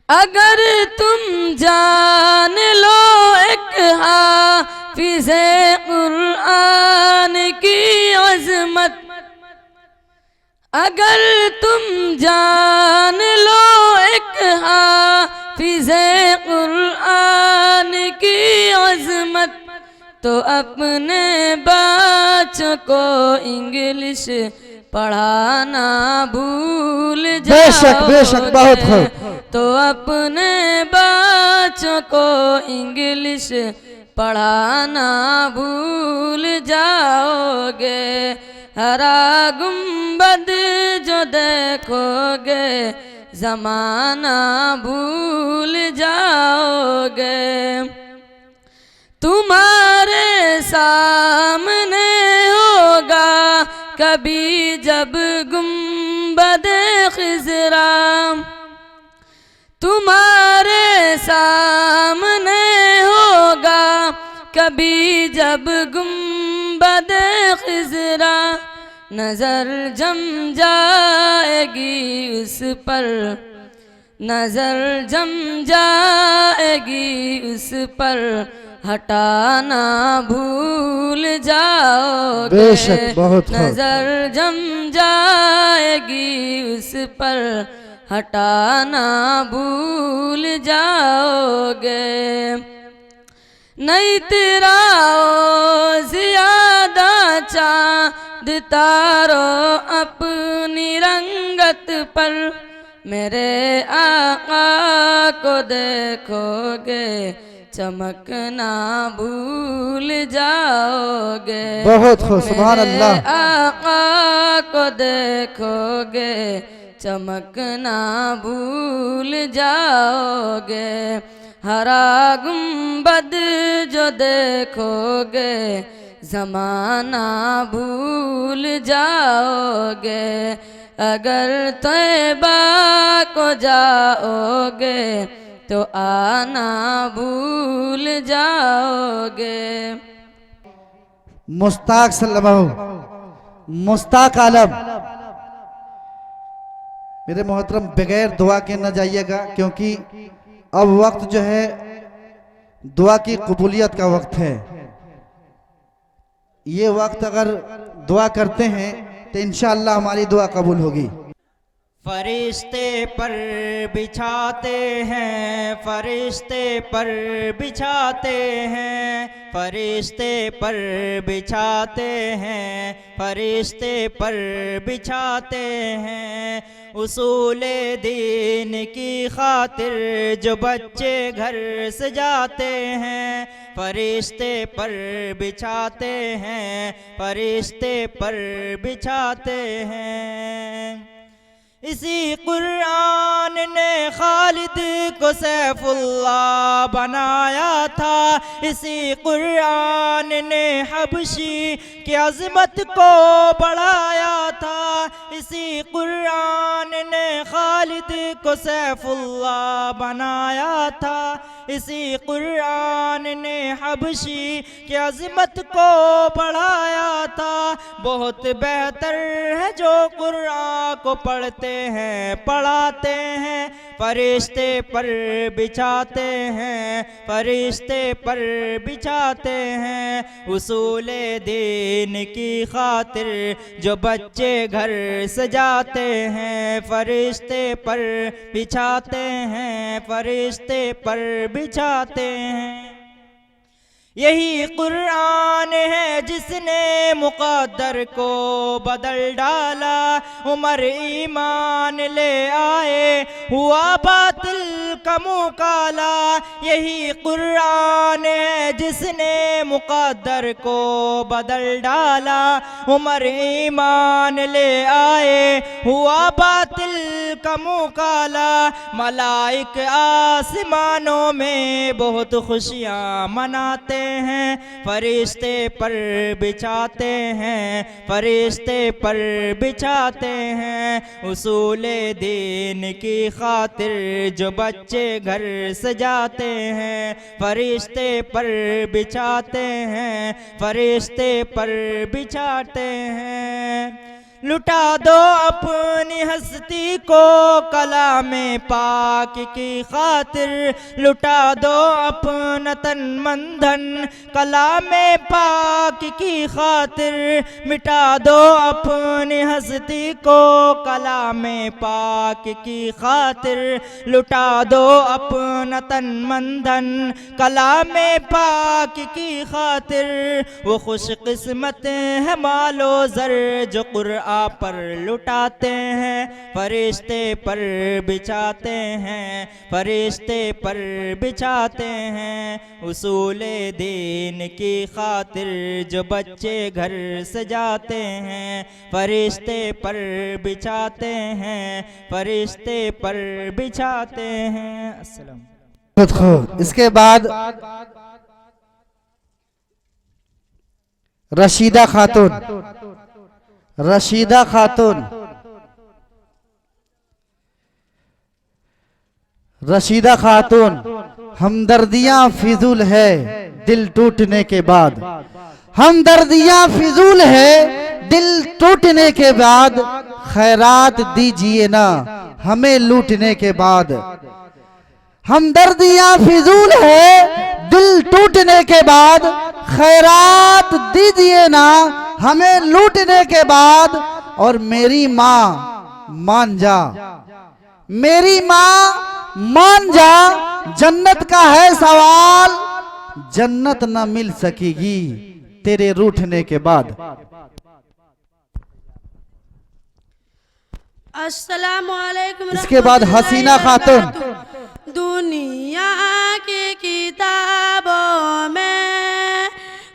अगर तुम जान लो एक हाफिज़े कुरान की अज़मत, अगर तुम जान लो एक हाफिज़े कुरान की अज़मत, तो अपने बच्चों को इंग्लिश पढ़ाना भूल जाओगे। बेशक बेशक, बहुत खूब। तो अपने बच्चों को इंग्लिश पढ़ाना भूल जाओगे। हरा गुंबद जो देखोगे जमाना भूल जाओगे। तुम्हारे सामने होगा कभी जब गुंबद खिज़रा, तुम्हारे सामने होगा कभी जब गुंबद खिज़रा। नजर जम जाएगी उस पर, नजर जम जाएगी उस पर, हटाना भूल जाओगे। बेशक, बहुत खूब। नजर जम जाएगी उस पर, हटाना भूल जाओगे। नहीं तेरा ज़्यादा चाँद तारों अपनी रंगत पर, मेरे आका को देखोगे चमकना भूल जाओगे। बहुत खूब, सुभान अल्लाह। मेरे आका को देखोगे चमकना भूल जाओगे। हरा गुंबद जो देखोगे जमाना भूल जाओगे। अगर तैबा को जाओगे तो आना भूल जाओगे। मुश्ताक सल्लल्लाहु, मुश्ताक आलम। मेरे मोहतरम बगैर दुआ के न जाइएगा, क्योंकि अब वक्त जो है दुआ की कबूलियत का वक्त है। ये वक्त अगर दुआ करते हैं तो इंशाअल्लाह हमारी दुआ कबूल होगी। फरिश्ते पर बिछाते हैं, फरिश्ते पर बिछाते हैं, फरिश्ते पर बिछाते हैं, फरिश्ते पर बिछाते हैं। उसूले दीन की खातिर जो बच्चे घर सजाते हैं, फरिश्ते पर बिछाते हैं, फरिश्ते पर बिछाते हैं। इसी कुरान ने खालिद को सैफुल्लाह बनाया था, इसी कुरान ने हबशी की अज़मत को बढ़ाया था, इसी कुरान ने खालिद को सैफुल्लाह बनाया था, इसी कुरान ने हबशी की अज़मत को बढ़ाया था। बहुत बेहतर है जो कुरान को पढ़ते हैं पढ़ाते हैं, फरिश्ते पर बिछाते हैं, फरिश्ते पर बिछाते हैं। उसूले दीन की खातिर जो बच्चे घर सजाते हैं, फरिश्ते पर बिछाते हैं, फरिश्ते पर बिछाते हैं। यही कुरान है जिसने मुक़द्दर को बदल डाला, उमर ईमान ले आए हुआ बातिल का मुँह काला। यही कुरान है जिसने मुक़द्दर को बदल डाला, उमर ईमान ले आए हुआ बातिल का मुँह काला। मलाइक आसमानों में बहुत खुशियाँ मनाते हैं, फरिश्ते पर बिछाते हैं, फरिश्ते पर बिछाते हैं। उसूले दीन की खातिर जो बच्चे घर सजाते हैं, फरिश्ते पर बिछाते हैं, फरिश्ते पर बिछाते हैं। लुटा दो अपनी हस्ती को कलामे पाक की खातिर, लुटा दो अपना तन मन धन कलामे पाक की खातिर। मिटा दो अपनी हस्ती को कलामे पाक की खातिर, लुटा दो अपना तन मन धन कलामे पाक की खातिर। वो खुश किस्मत है मालो ज़र जो कुरान आप पर लुटाते हैं, फरिश्ते पर बिछाते हैं, फरिश्ते पर बिछाते हैं। उसूले दीन की खातिर जो बच्चे घर सजाते हैं, फरिश्ते पर बिछाते हैं, फरिश्ते पर बिछाते हैं। अस्सलाम। खुद इसके बाद रशीदा खातून, रशीदा खातून, रशीदा खातून। हमदर्दियां फिजूल है दिल टूटने के बाद, हमदर्दियां फिजूल है दिल टूटने के बाद। खैरात दीजिए ना हमें लूटने के बाद, हमदर्दियां फिजूल है दिल टूटने के बाद। खैरात दीजिए ना हमें लूटने के बाद। और मेरी माँ मान जा, मेरी माँ मान जा, जन्नत का है सवाल, जन्नत न मिल सकेगी तेरे रूठने के बाद। अस्सलामु अलैकुम। इसके बाद हसीना खातून। दुनिया की किताबों में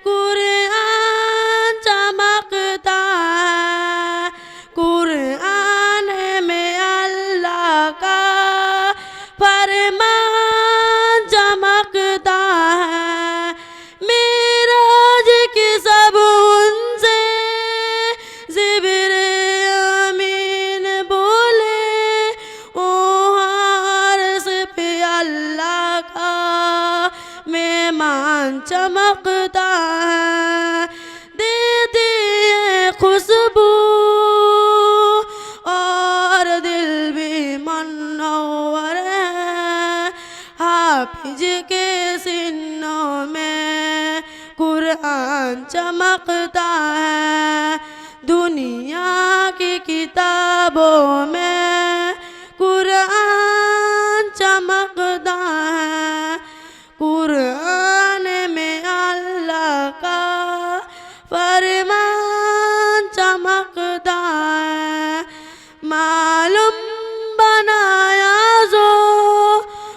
कुरान चमकता है, कुरान में अल्लाह का फरमान चमकता है। मेराज की सब उनसे जिब्र अमीन बोले, ओ अल्लाह का मेहमान चमकता है। देती है खुशबू और दिल भी मनोवर है। हाफिज के सीनों में कुरान चमकता है। दुनिया की किताबों में कुरान चमकता है, कुरान में अल्लाह का फरमान चमकता है। मालूम बनाया जो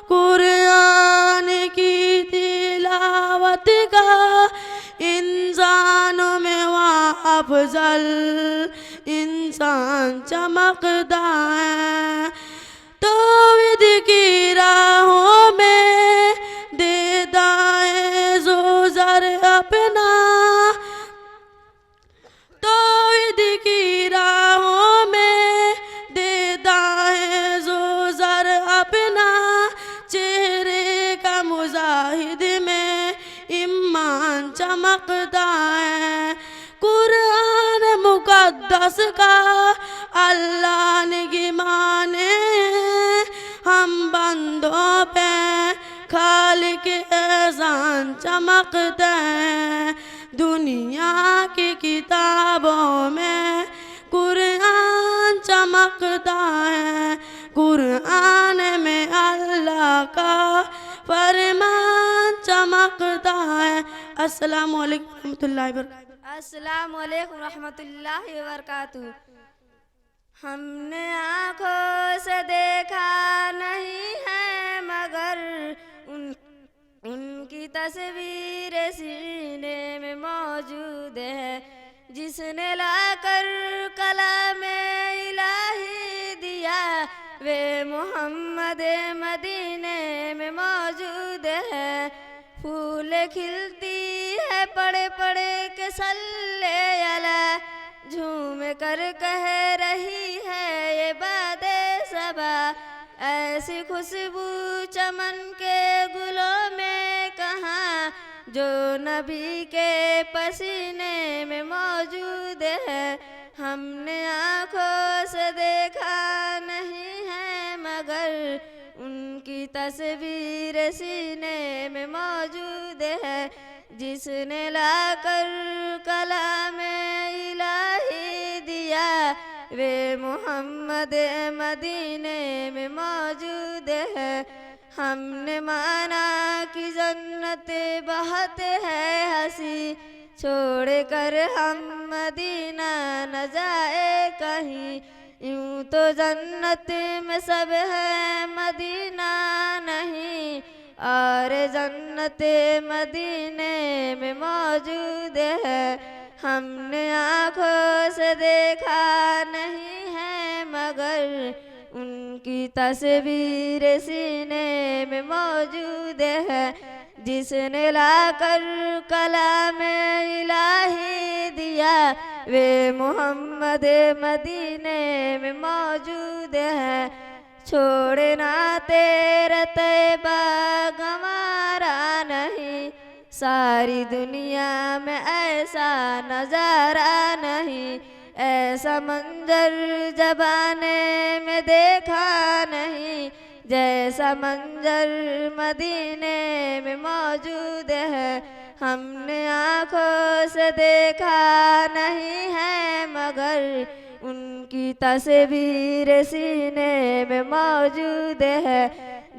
कुरान की तिलावत का, इंसानों में वह अफजल इंसान चमकता है। तौहीद की राहों में देता है जो ज़र अपना, तौहीद की राहों में देता है जो ज़र अपना। चेहरे का मुजाहिद में ईमान चमकता है। कुरान मुकद्दस का अल्लाह ने माने, हम बंदों पे खालिक एहसान चमकते हैं। दुनिया की किताबों में कुरान चमकता है, कुरान में अल्लाह का फरमान चमकता है। अस्सलामु अलैकुम रहमतुल्लाहि व बरकातुहू। अस्सलामु अलैकुम रहमतुल्लाहि व बरकातुहू। हमने आँखों से देखा नहीं है मगर उनकी तस्वीर सीने में मौजूद है। जिसने लाकर कलाम इलाही दिया वे मोहम्मद मदीने में मौजूद है। फूल खिलती है पड़े पड़े के सल्ले अला, झूम कर कह रही है ये बादे सबा। ऐसी खुशबू चमन के गुलों में कहाँ, जो नबी के पसीने में मौजूद है। हमने आँखों से देखा नहीं है मगर उनकी तस्वीर सीने में मौजूद है। जिसने लाकर कलाम इलाही दिया वे मोहम्मद मदीने में मौजूद है। हमने माना कि जन्नत बहुत है हंसी, छोड़ कर हम मदीना न जाए कहीं। यूं तो जन्नत में सब है मदीना नहीं, और जन्नत मदीने में मौजूद है। हमने आँखों से देखा नहीं है मगर उनकी तस्वीर सीने में मौजूद है। जिसने लाकर कलाम इलाही दिया वे मोहम्मद मदीने में मौजूद है। छोड़े ना तेरा तैबा गंवारा नहीं, सारी दुनिया में ऐसा नजारा नहीं। ऐसा मंजर ज़बाने में देखा नहीं, जैसा मंजर मदीने में मौजूद है। हमने आँखों से देखा नहीं है मगर उनकी तस्वीर सीने में मौजूद है।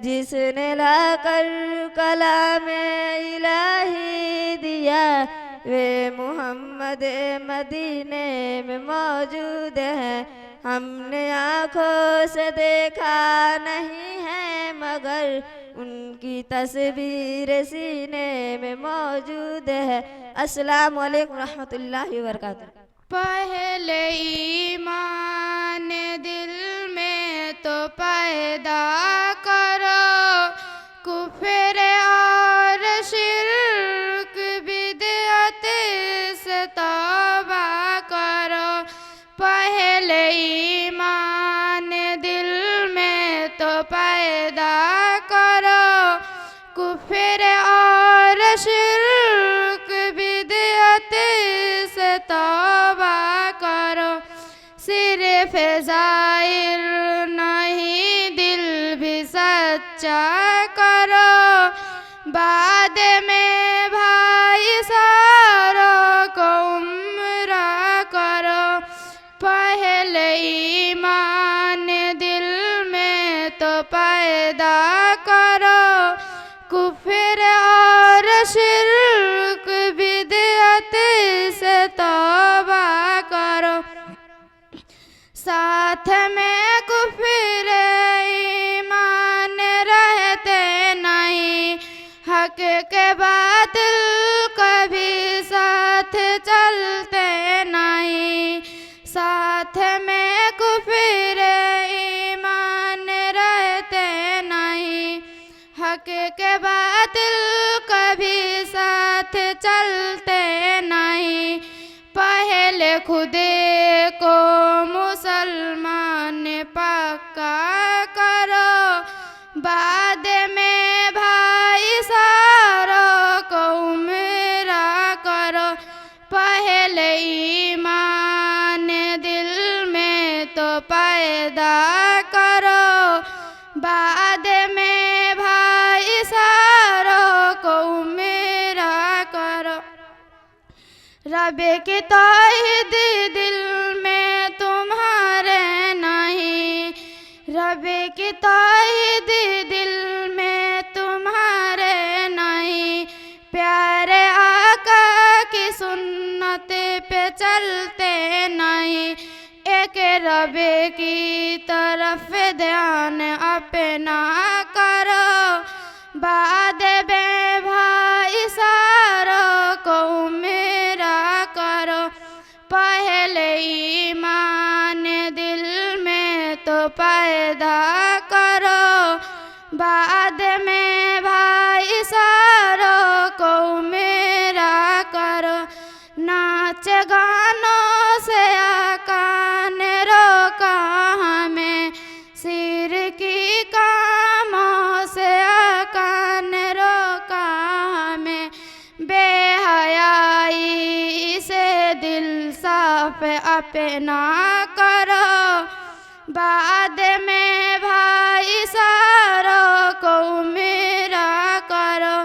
जिसने लाकर कलाम इलाही दिया वे मोहम्मद मदीने में मौजूद है। हमने आँखों से देखा नहीं है मगर उनकी तस्वीर सीने में मौजूद है। अस्सलाम वालेकुम रहमतुल्लाहि व बरकातुहू। पहले ईमान दिल में तो पैदा करो, कुफर और शिर्क बिदअत से तौबा करो। पहले ईमान दिल में तो पैदा करो, कुफर और शिर्क बिदअत से तौबा करो। सिर्फ ज़ाहिर नहीं दिल भी सच्चा करो, बाद में भाई सारों को उम्रा करो। पहले ईमान दिल में तो पैदा करो, कुफर और शिर्क बिदअत से तौबा करो। साथ में कुफर ईमान रहते नहीं, हक के बातिल कभी साथ चलते नहीं। साथ में कुफर ईमान रहते नहीं, हक के बातिल कभी साथ चलते नहीं। पहले खुद को मुसलमान पक्का करो, बाद में भाई सारों को उम्रा करो। पहले ईमान दिल में तो पैदा करो, बाद में भाई सारों को उम्रा करो। रब की तौहीद दिल में तुम्हारे नहीं, रब की तौहीद दिल में तुम्हारे नहीं। प्यारे आका की सुन्नत पे चलते नहीं, एक रब की तरफ ध्यान अपना करो, बाद में भाई सारों को उम्रा करो। पहले ईमान दिल में तो पैदा करो, बाद में भाई सारों को उम्रा करो। नाच गानों से आका ने रोका हमें, सिर की कामों से आका ने रोका हमें। बेहयाई से दिल साफ अपना करो, बाद में भाई सारों को उम्रा करो।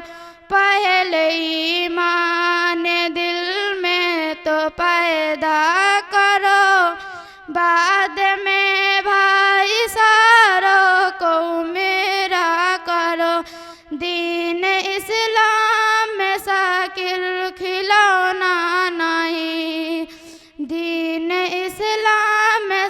पहले ईमान दिल में तो पैदा करो, बाद में भाई सारों को उम्रा करो। दीन इस्लाम में साकिर खिलौना नहीं, दीन इस्लाम में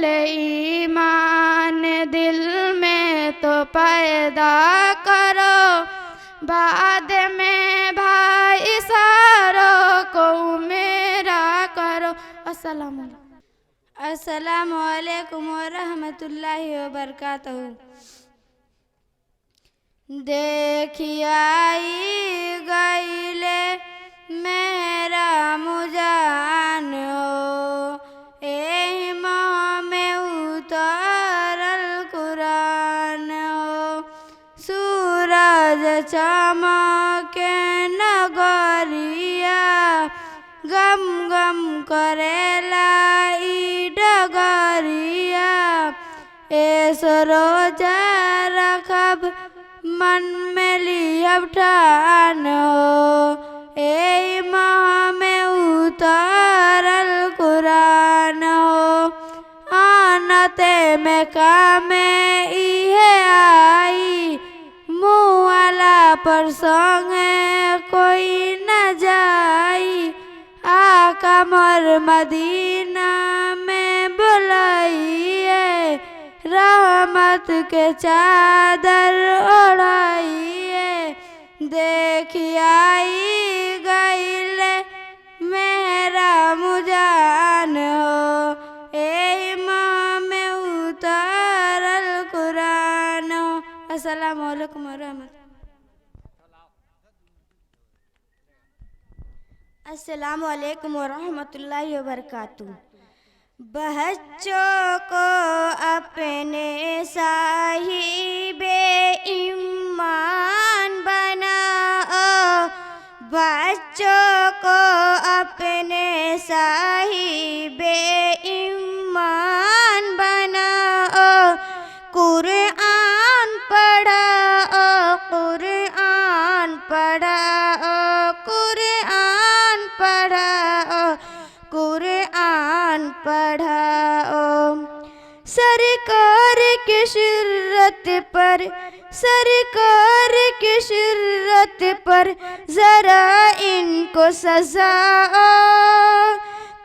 पहले ईमान दिल में तो पैदा करो, बाद में भाई सारों को मेरा करो। अस्सलाम वालेकुम। अस्सलामु अलैकुम व रहमतुल्लाहि व बरकातहू। देखिया गईले मेरा मुजान हो, ए माँ में उतारल कुरान हो। सूरज चमके नगरिया, गम गम करेला ई डगरिया। ए सरोजा रखब मन में लियब ठान हो, ए माँ में उतारल कुरान हो। आनते में कामे इहे आई, मुँह वाला पर संगे कोई न जाई। आका मोर मदीना में बुलाइए, रहमत के चादर ओढ़ाइए। देखिए गईले मेरा मुजान हो, ए माँ में उतारल कुरान हो। अस्सलामु अलैकुम व रहमतुल्लाह। अस्सलामु अलैकुम व रहमतुल्लाहि व बरकातुहू। बच्चों को अपने साहिबे ईमान बनाओ, बच्चों को अपने साहिबे ईमान बनाओ। कुरान पढ़ाओ, कुरान पढ़ाओ, कुरान पढ़ाओ, कुरान पढ़ाओ। सरकार के शिर्रत पर, सरकार के शिर्रत पर जरा इनको सजाओ।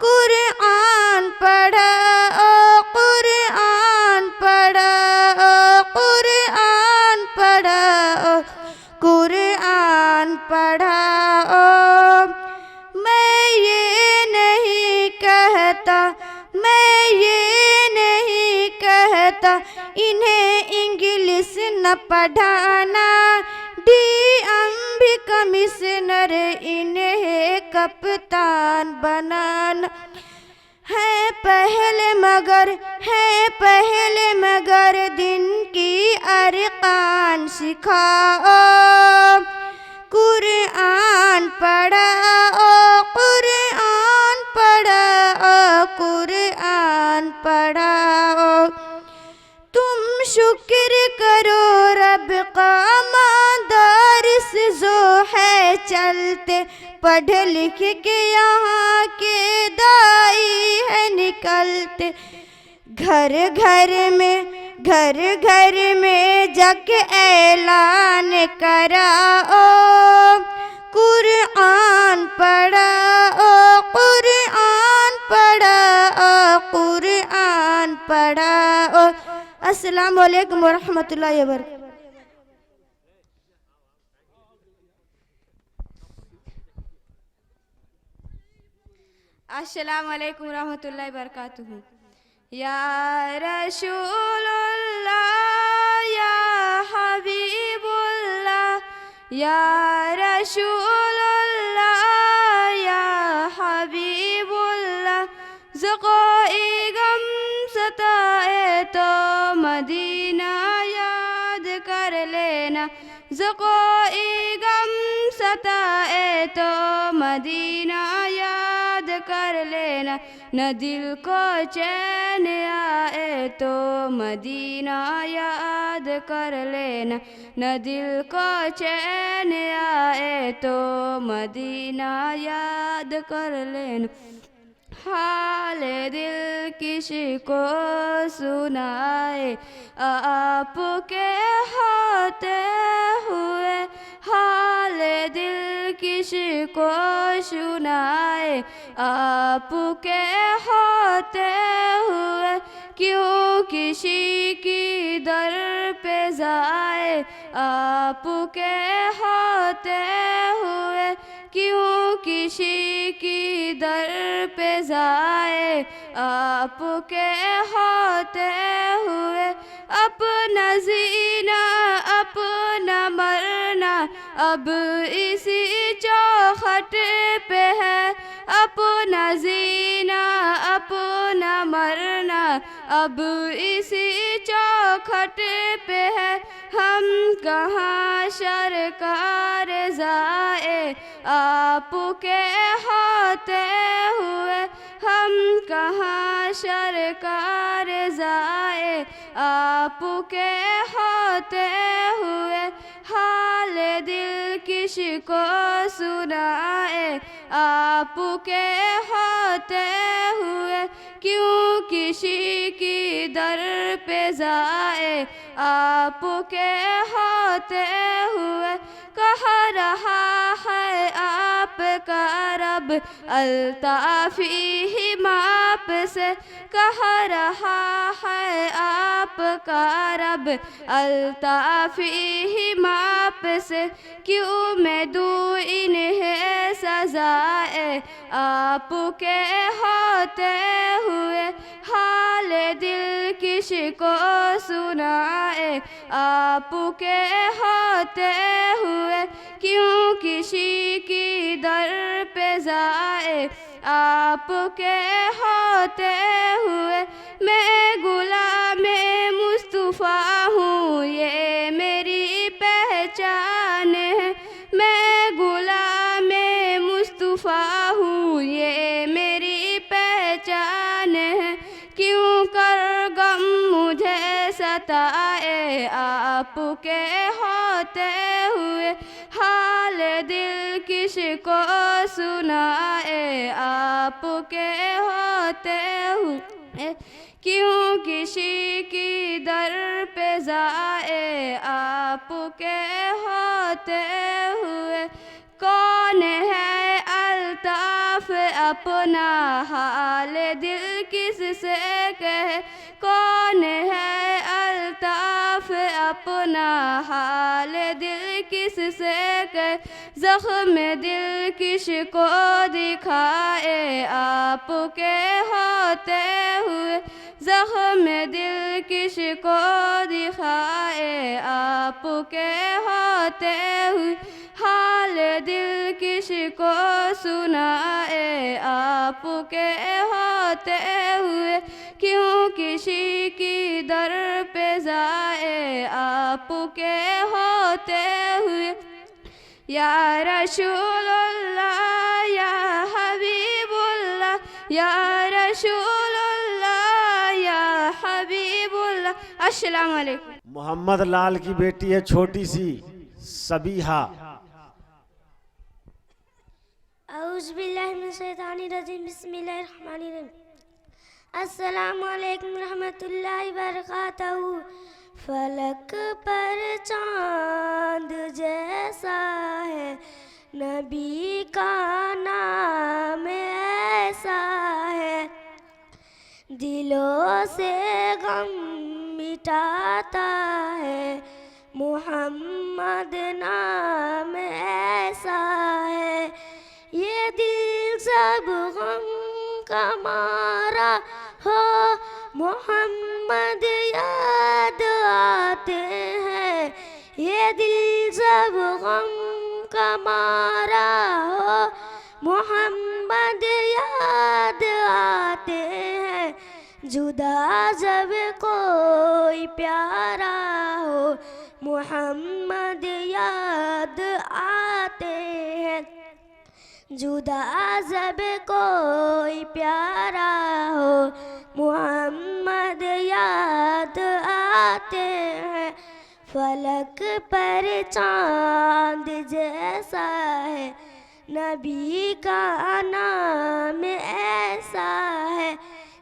कुरान पढ़ाओ, कुरान पढ़ाओ, कुरान पढ़ाओ, कुरान पढ़ाओ। मैं ये नहीं कहता, मैं ये नहीं कहता इन्हें इंग्लिश न पढ़ाना। डीएम भी कमिश्नर इन्हें कप्तान बनाना। है पहले मगर, है पहले मगर दिन की अरकान सिखाओ। कुरान पढ़ाओ, कुरान पढ़ाओ, कुरान पढ़ाओ। तुम शुक्र करो रब का, मदारिस जो है चलते, पढ़ लिख के यहाँ के दाई है निकलते। घर घर में, घर घर में जाके ऐलान कराओ। कुरान पढ़ाओ, कुरान पढ़ाओ, कुरान पढ़ाओ। अस्सलामु अलैकुम व रहमतुल्लाहि व बरकातहू। अस्सलामु अलैकुम रहमतुल्लाहि बरकातुहू। या रसूलुल्लाह, या हबीबुल्लाह, या रसूलुल्लाह, या हबीबुल्लाह। जो कोई गम सताए तो मदीना याद कर लेना। जो कोई गम सताए तो मदीना याद कर लेना। न दिल को चैन आए तो मदीना याद कर लेना। न दिल को चैन आए तो मदीना याद कर लेना। हाल दिल किसी को सुनाए आपके होते हुए। हाल दिल किसी को सुनाए आपके होते हुए। क्यों किसी की दर पे जाए आपके होते हुए, क्यों किसी की दर पे जाए आपके होते हुए। अपना जीना अपना मरना अब इसी चौखट पे है, अपना जीना अपना मरना अब इसी चौखट पे है। हम कहाँ सरकार जाए आपके होते हुए, हम कहाँ सरकार जाए आपके होते हुए। हाल दिल किसको सुनाए आपके होते हुए, क्यों किसी की दर पे जाए आपके होते हुए। कह रहा है आपका रब अल्ताफ़ी माप से, कह रहा है आपका रब अल्ताफ़ी माप से, क्यों मैं दूँ इन्हें सजाए आपके होते हुए। हाल दिल किसको सुनाए आपके होते हुए, क्यों किसी की दर पे जाए आपके होते हुए। मैं गुलाम मुस्तफ़ा हूँ ये मेरी पहचान है, मैं गुलाम मुस्तफ़ा हूँ ये मेरी पहचान है। क्यों कर गम मुझे सताए आपके होते हुए, हाल दिल किसको सुनाए आपके होते हुए। क्यों किसी की दर पे जाए आपके होते हुए। कौन है अल्ताफ अपना हाल दिल किससे कहे, कौन है अल्ताफ अपना हाल दिल किससे कहे। ज़ख्म दिल किसको दिखाए आपके होते हुए, ज़ख्म दिल किसको दिखाए आपके होते हुए। हाल दिल किसको सुनाए आपके होते हुए, क्यों किसी की दर पे जाए आपके होते हुए। या रसूलुल्लाह या हबीबुल्लाह, या रसूलुल्लाह या हबीबुल्लाह। अस्सलाम वालेकुम। मोहम्मद लाल की बेटी है छोटी सी सबीहा। औज़ुबिल्लाहिमिनश्शैतानिर्रजीम, बिस्मिल्लाहिर्रहमानिर्रहीम। अस्सलामु अलैकुम रहमतुल्लाहि बरकातहू। फलक पर चांद जैसा है नबी का नाम ऐसा है, दिलों से गम मिटाता है मोहम्मद नाम ऐसा है। ये दिल सब गम का मारा हो मोहम्मद याद आते हैं, ये दिल सब गम का मारा हो मोहम्मद याद आते हैं। जुदा जब कोई प्यारा हो मोहम्मद याद आते हैं, जुदा जब कोई प्यारा हो मोहम्मद याद आते हैं। फलक पर चांद जैसा है नबी का नाम ऐसा है,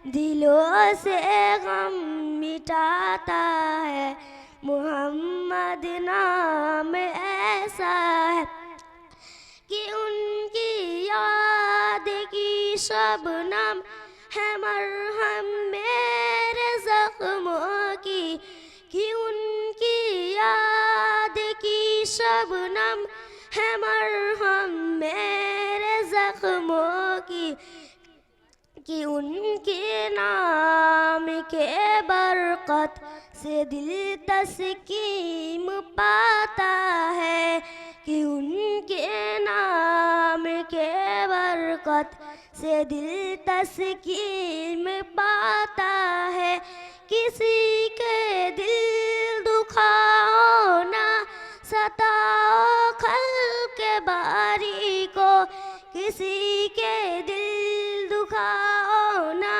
दिलों से गम मिटाता है मोहम्मद नाम ऐसा है। कि उनकी याद की शबनम है मरहम मेरे ज़ख्मों कि उनकी याद की शबनम है मरहम मेरे जख्मों की, कि उनके नाम के बरकत से दिल तस्कीम पाता है, कि उनके नाम के बरकत से दिल तस्कीम पाता है। किसी के दिल दुखाओ ना सताओ खल्क़ बारी को, किसी के दिल दुखाओ ना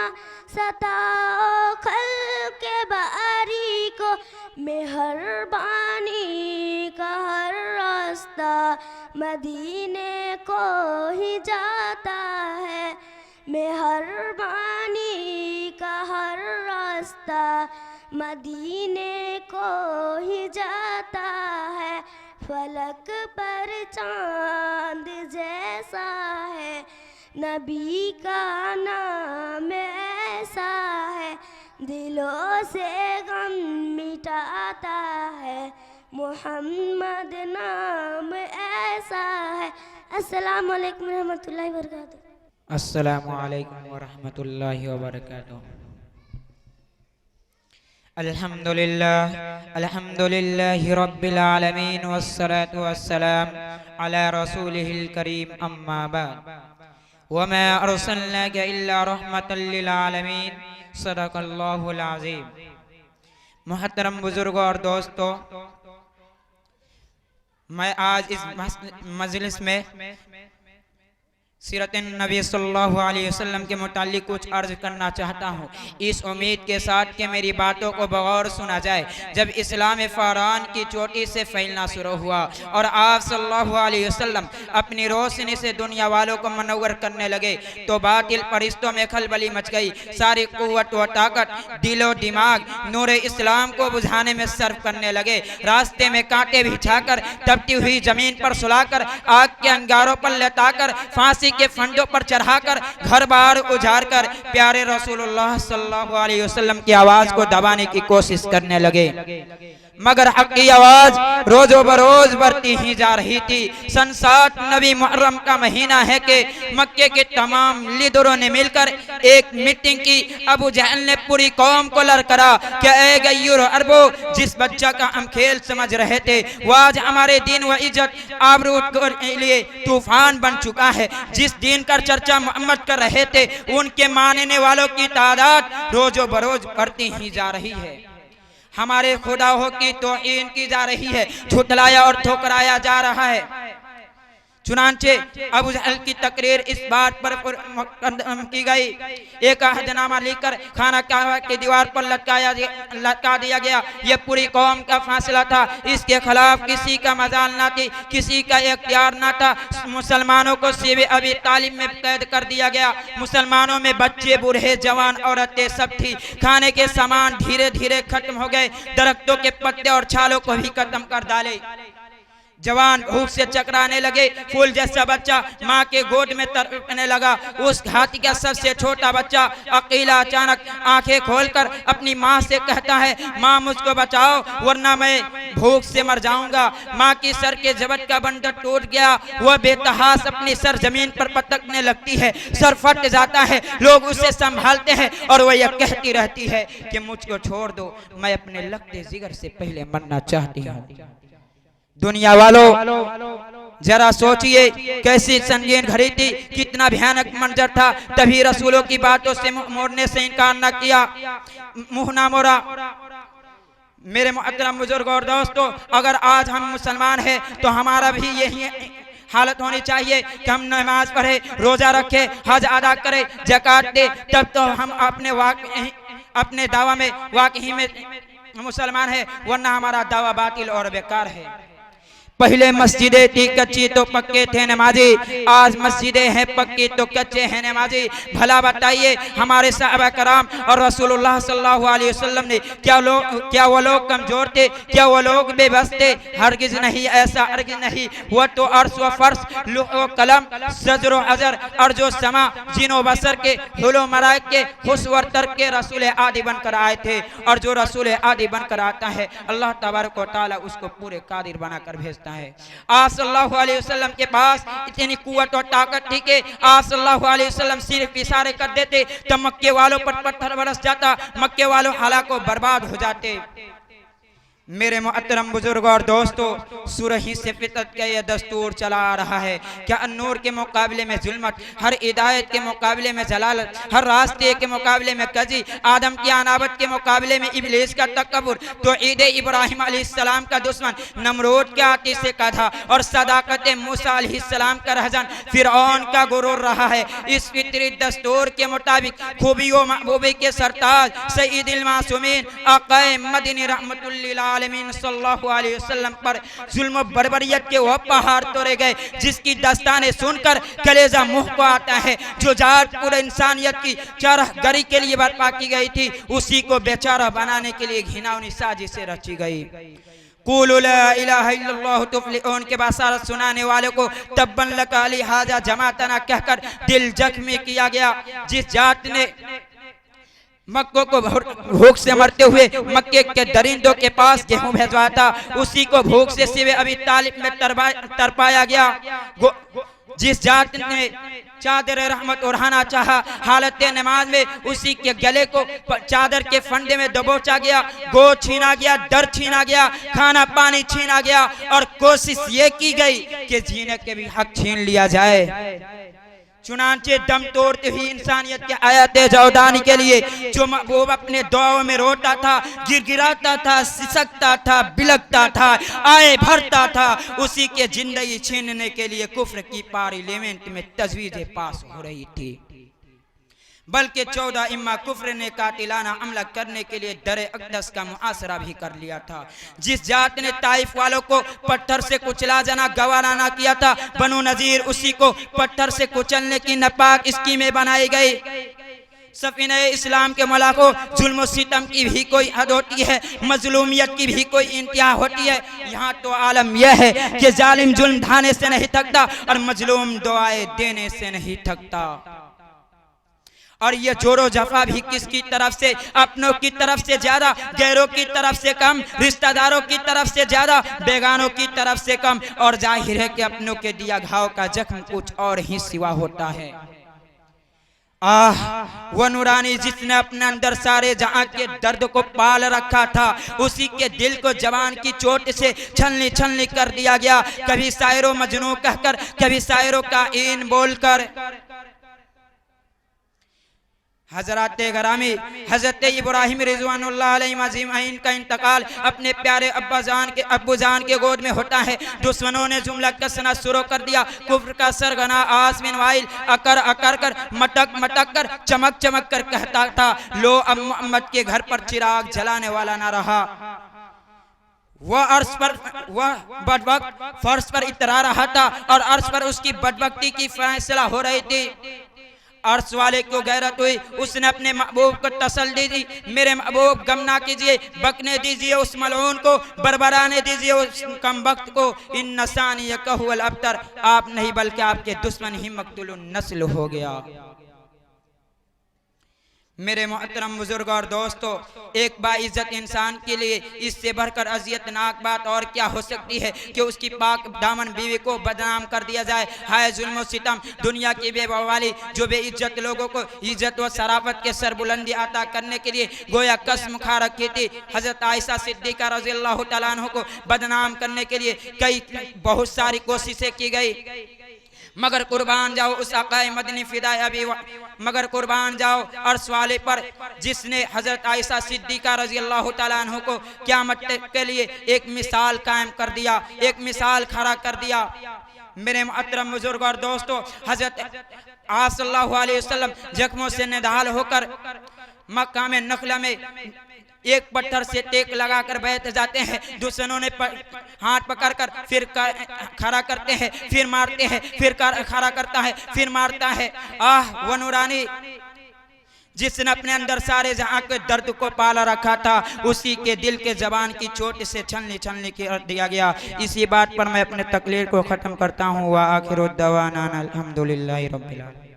सताओ खल्क़ बारी को। मेहरबानी का हर रास्ता मदीने को ही जाता है, मेहरबानी का हर रास्ता मदीने को ही जाता है। फलक पर चांद जैसा है नबी का नाम ऐसा है, दिलों से गम मिटाता है मोहम्मद नाम ऐसा है। अस्सलामु अलैकुम रहमतुल्लाहि व बरकातुहू। अस्सलामु अलैकुम व रहमतुल्लाहि व बरकातुहू। अल्हम्दुलिल्लाहि रब्बिल आलमीन वस्सलातु वस्सलाम अला रसूलिहिल करीम अम्मा बाद वमा अर्सलनाका इल्ला रहमतल लिल आलमीन सदक़ल्लाहुल अज़ीम। मुहतरम बुजुर्गों और दोस्तों, मैं आज इस मजलिस में सीरत नबी सल्लल्लाहु अलैहि वसल्लम के मुतालिक कुछ अर्ज करना चाहता हूँ, इस उम्मीद के साथ कि मेरी बातों को बगौर सुना जाए। जब इस्लाम फ़ारान की चोटी से फैलना शुरू हुआ और आप सल्लल्लाहु अलैहि वसल्लम अपनी रोशनी से दुनिया वालों को मनव्वर करने लगे, तो बातिल परिश्तों में खलबली मच गई। सारी कुव्वत व ताकत दिलो दिमाग नूर इस्लाम को बुझाने में सर्व करने लगे। रास्ते में कांटे बिछाकर, तपती हुई जमीन पर सुलाकर, आग के अंगारों पर लताकर, फांसी के फंडों पर चढ़ाकर, घर बार उजाड़ कर प्यारे रसूलुल्लाह सल्लल्लाहु अलैहि वसल्लम की आवाज को दबाने की कोशिश करने लगे, मगर हक की आवाज रोजो बरोज बढ़ती ही जा रही थी। सन 7 नबी मुहर्रम का महीना है कि मक्के के तमाम लीडरों ने मिलकर एक मीटिंग की। अबू जहल ने पूरी कौम को ललकारा कि ऐ गय्यूर अरबो, जिस बच्चा का हम खेल समझ रहे थे वो आज हमारे दीन व इज्जत आबरू के लिए तूफान बन चुका है। जिस दीन का चर्चा मोहम्मद कर रहे थे उनके मानने वालों की तादाद रोजो बरोज बढ़ती ही जा रही है। हमारे खुदाओं की तौहीन की जा रही है, झुठलाया और ठुकराया जा रहा है। चुनांचे अबू जहल की तकरीर इस बात पर की गई, एक अहदनामा लिखकर खाना काबा की दीवार पर लटका दिया गया। यह पूरी कौम का फैसला था, इसके खिलाफ किसी का मजाल ना थी, किसी का इख्तियार ना था। मुसलमानों को सीबे अभी तालीम में कैद कर दिया गया। मुसलमानों में बच्चे, बूढ़े, जवान, औरतें सब थी। खाने के सामान धीरे धीरे खत्म हो गए, दरख्तों के पत्ते और छालों को भी खत्म कर डाले। जवान भूख से चकराने लगे। फूल जैसा बच्चा माँ के गोद में तड़पने लगा। उस हाथी का सबसे छोटा बच्चा अकीला अचानक आंखें खोलकर अपनी माँ से कहता है, माँ मुझको बचाओ वरना मैं भूख से मर जाऊंगा। माँ की सर के जबत का बंडल टूट गया। वह बेतहास अपनी सर जमीन पर पटकने लगती है, सर फट जाता है। लोग उसे संभालते हैं और वह यह कहती रहती है कि मुझको छोड़ दो, मैं अपने लगते जिगर से पहले मरना चाहती हूँ। दुनिया वालों जरा सोचिए कैसी संगीन घड़ी थी, कितना भयानक मंजर था। तभी रसूलों की बातों से मुंह मोड़ने से इनकार न किया, मुंह ना मोड़ा। मेरे मोहतरम बुजुर्ग और दोस्तों, अगर आज हम मुसलमान हैं तो हमारा भी यही हालत होनी चाहिए कि हम नमाज पढ़े, रोजा रखे, हज अदा करे, ज़कात दे, तब तो हम अपने दावा में वाकई में मुसलमान है, वरना हमारा दावा बातिल और बेकार है। पहले मस्जिदें थी कच्ची तो पक्के थे नमाजी, आज मस्जिदें हैं पक्की तो कच्चे हैं नमाजी। भला बताइए हमारे साहबा कराम और रसूलुल्लाह सल्लल्लाहु अलैहि वसल्लम ने क्या वो लोग कमजोर थे, क्या वो लोग बेबस थे? हरगिज नहीं, ऐसा हरगिज नहीं। हुआ तो अर्श व फर्श, लौह व कलम, सजर व अजर, अर्ज व समा, जिनो बसर के, हुलो मलाइक के, हुस्वर तर के रसूल आदि बनकर आए थे। और जो रसूल आदि बनकर आता है अल्लाह तबारक व तआला उसको पूरे कादिर बनाकर भेजता है। आप सल्लल्लाहु अलैहि वसल्लम के पास इतनी कुव्वत और ताकत थी कि आप सल्लल्लाहु अलैहि वसल्लम सिर्फ इशारे कर देते तो मक्के वालों पर पत्थर बरस जाता, मक्के वालों हलाको बर्बाद हो जाते। मेरे मोहतरम बुजुर्ग और दोस्तों, सूरह ही से फितरत का यह दस्तूर चला आ रहा है। क्या अन्नूर के मुकाबले में जुल्मत, हर हिदायत के मुकाबले में जलालत, हर रास्ते के मुकाबले में कजी, आदम की अनावत के मुकाबले में इब्लीस का तकब्बुर, तो ईद इब्राहिम अलैहिस्सलाम का दुश्मन नमरूद के आतिश से कधा और सदाकत मूसा अलैहिस्सलाम का रहजन फिरौन का गुरूर रहा है। इस फितरी दस्तूर के मुताबिक खूबियों महबूबी के सरताज सईदुल मासूमीन आक़ाए मदनी रहमतुल्लिल आलमीन सल्लल्लाहु अलैहि वसल्लम पर जुल्म बर्बरियत के वह पहाड़ तोड़े गए जिसकी दास्तानें सुनकर कलेजा मुंह को आता है। जो जात पूरे इंसानियत की चारागाही के लिए बर्पा की गई थी उसी को बेचारा बनाने के लिए घिनौनी साजिशें रची गई। कुलु ला इलाहा इल्लल्लाह तुफ्लिहून के बसारत सुनाने वाले को तब्बन लका लिहाजा जमातना कहकर दिल जख्मी किया गया। जिस जात ने मक्कों को भूख से मरते हुए मक्के के दरिंदों के पास गेहूं भेजवाया था उसी को भूख से सिवे अभी तालिब में तरपाया गया। जिस जात ने चादर रहमत ओढ़ाना चाहा हालत नमाज में उसी के गले को चादर के फंदे में दबोचा गया, गोद छीना गया, दर छीना गया, खाना पानी छीना गया और कोशिश ये की गई कि जीने के भी हक छीन लिया जाए। चुनांचे दम तोड़ते हुई इंसानियत के आयत जौदानी के लिए जो महबूब अपने दुआओं में रोता था, गिड़गिड़ाता था, सिसकता था, बिलकता था, आए भरता था, उसी के जिंदगी छीनने के लिए कुफ्र की पार्लियामेंट में तजवीज़ें पास हो रही थी। बल्कि 14 इम्मा कुफ्र ने कातिलाना हमला करने के लिए दर अक़दस का मुआसरा भी कर लिया था। जिस जात ने ताइफ वालों को पत्थर से कुचला जाना गवारा ना किया था बनु नजीर उसी को पत्थर से कुचलने की नापाक स्कीमें बनाई गई। सफीने इस्लाम के मलाको जुल्म सितम की भी कोई हद होती है, मजलूमियत की भी कोई इंतहा होती है। यहाँ तो आलम यह है कि जालिम जुल्म ढाने से नहीं थकता और मजलूम दुआएं देने से नहीं थकता। और ये जोरो जफा भी किसकी तरफ से? अपनों की तरफ से ज्यादा, गैरों की तरफ से कम, रिश्तेदारों की तरफ से ज्यादा, बेगानों की तरफ से कम। और जाहिर है कि अपनों के दिया घाव का जख्म कुछ और ही सिवा होता है। वो नूरानी जिसने अपने अंदर सारे जहां के दर्द को पाल रखा था उसी के दिल को जवान की चोट से छलनी छलनी कर दिया गया। कभी शायरों मजनू कहकर, कभी शायरों का इन बोलकर। हजरत गरामी हजरत इब्राहिम रिजवानुल्लाह अलैहि अजमईन का इंतकाल अपने प्यारे अब्बू जान के गोद में होता है। दुश्मनों ने जुमला कसना शुरू कर दिया। कुफ्र का सरगना आसमिन वाइल अकर अकर कर मटक मटक कर चमक चमक कर कहता था, लो अब मोहम्मद के घर पर चिराग जलाने वाला ना रहा। वह अर्श पर वह बदबख्त फर्श पर इतरा रहा था और अर्श पर उसकी बदबख्ती की फैसला हो रही थी। अर्श वाले को गैरत हुई, उसने अपने महबूब को तसल्ली दी, मेरे महबूब गम ना कीजिए, बकने दीजिए उस मलऊन को, बरबराने दीजिए उस कमबख्त को। इन नसानी यकहुल अब्तर, आप नहीं बल्कि आपके दुश्मन ही मक्तूलुन नस्ल हो गया। मेरे मोहतरम बुजुर्ग और दोस्तों, एक बाइज्जत इंसान के लिए इससे बढ़कर अजियतनाक बात और क्या हो सकती है कि उसकी पाक दामन बीवी को बदनाम कर दिया जाए। हाय जुल्म सितम, दुनिया की बेबवाली जो बेइज्जत लोगों को इज्जत व शराफत के सरबुलंदी अता करने के लिए गोया कसम खा रखी थी। हजरत आयशा सिद्दीका रज़ियल्लाहु तआला अन्हा को बदनाम करने के लिए बहुत सारी कोशिशें की गई, मगर कुर्बान जाओ उस आक़ाए मदनी फिदाए अभी, मगर कुर्बान जाओ अर्श वाले पर जिसने हजरत आयशा सिद्दीका रज़ियल्लाहु तआला अन्हा को क़यामत के लिए एक मिसाल कायम कर दिया, एक मिसाल खड़ा कर दिया। मेरे मोहतरम बुजुर्ग और दोस्तों, हजरत सल्लल्लाहु अलैहि वसल्लम जख्मों से निढाल होकर मक्का में नखला में एक पत्थर से टेक लगाकर बैठ जाते हैं, दुश्मनों ने हाथ पकड़कर फिर खड़ा करते हैं, फिर मारते हैं, फिर खड़ा करता है, फिर मारता है। आह वो नूरानी जिसने अपने अंदर सारे जहां के दर्द को पाला रखा था, उसी के दिल के जबान की चोट से छलनी छलनी कर दिया गया। इसी बात पर मैं अपने तकरीर को ख़त्म करता हूँ। व आखिर दवाना अल्हम्दुलिल्लाहि रब्बिल आलमीन।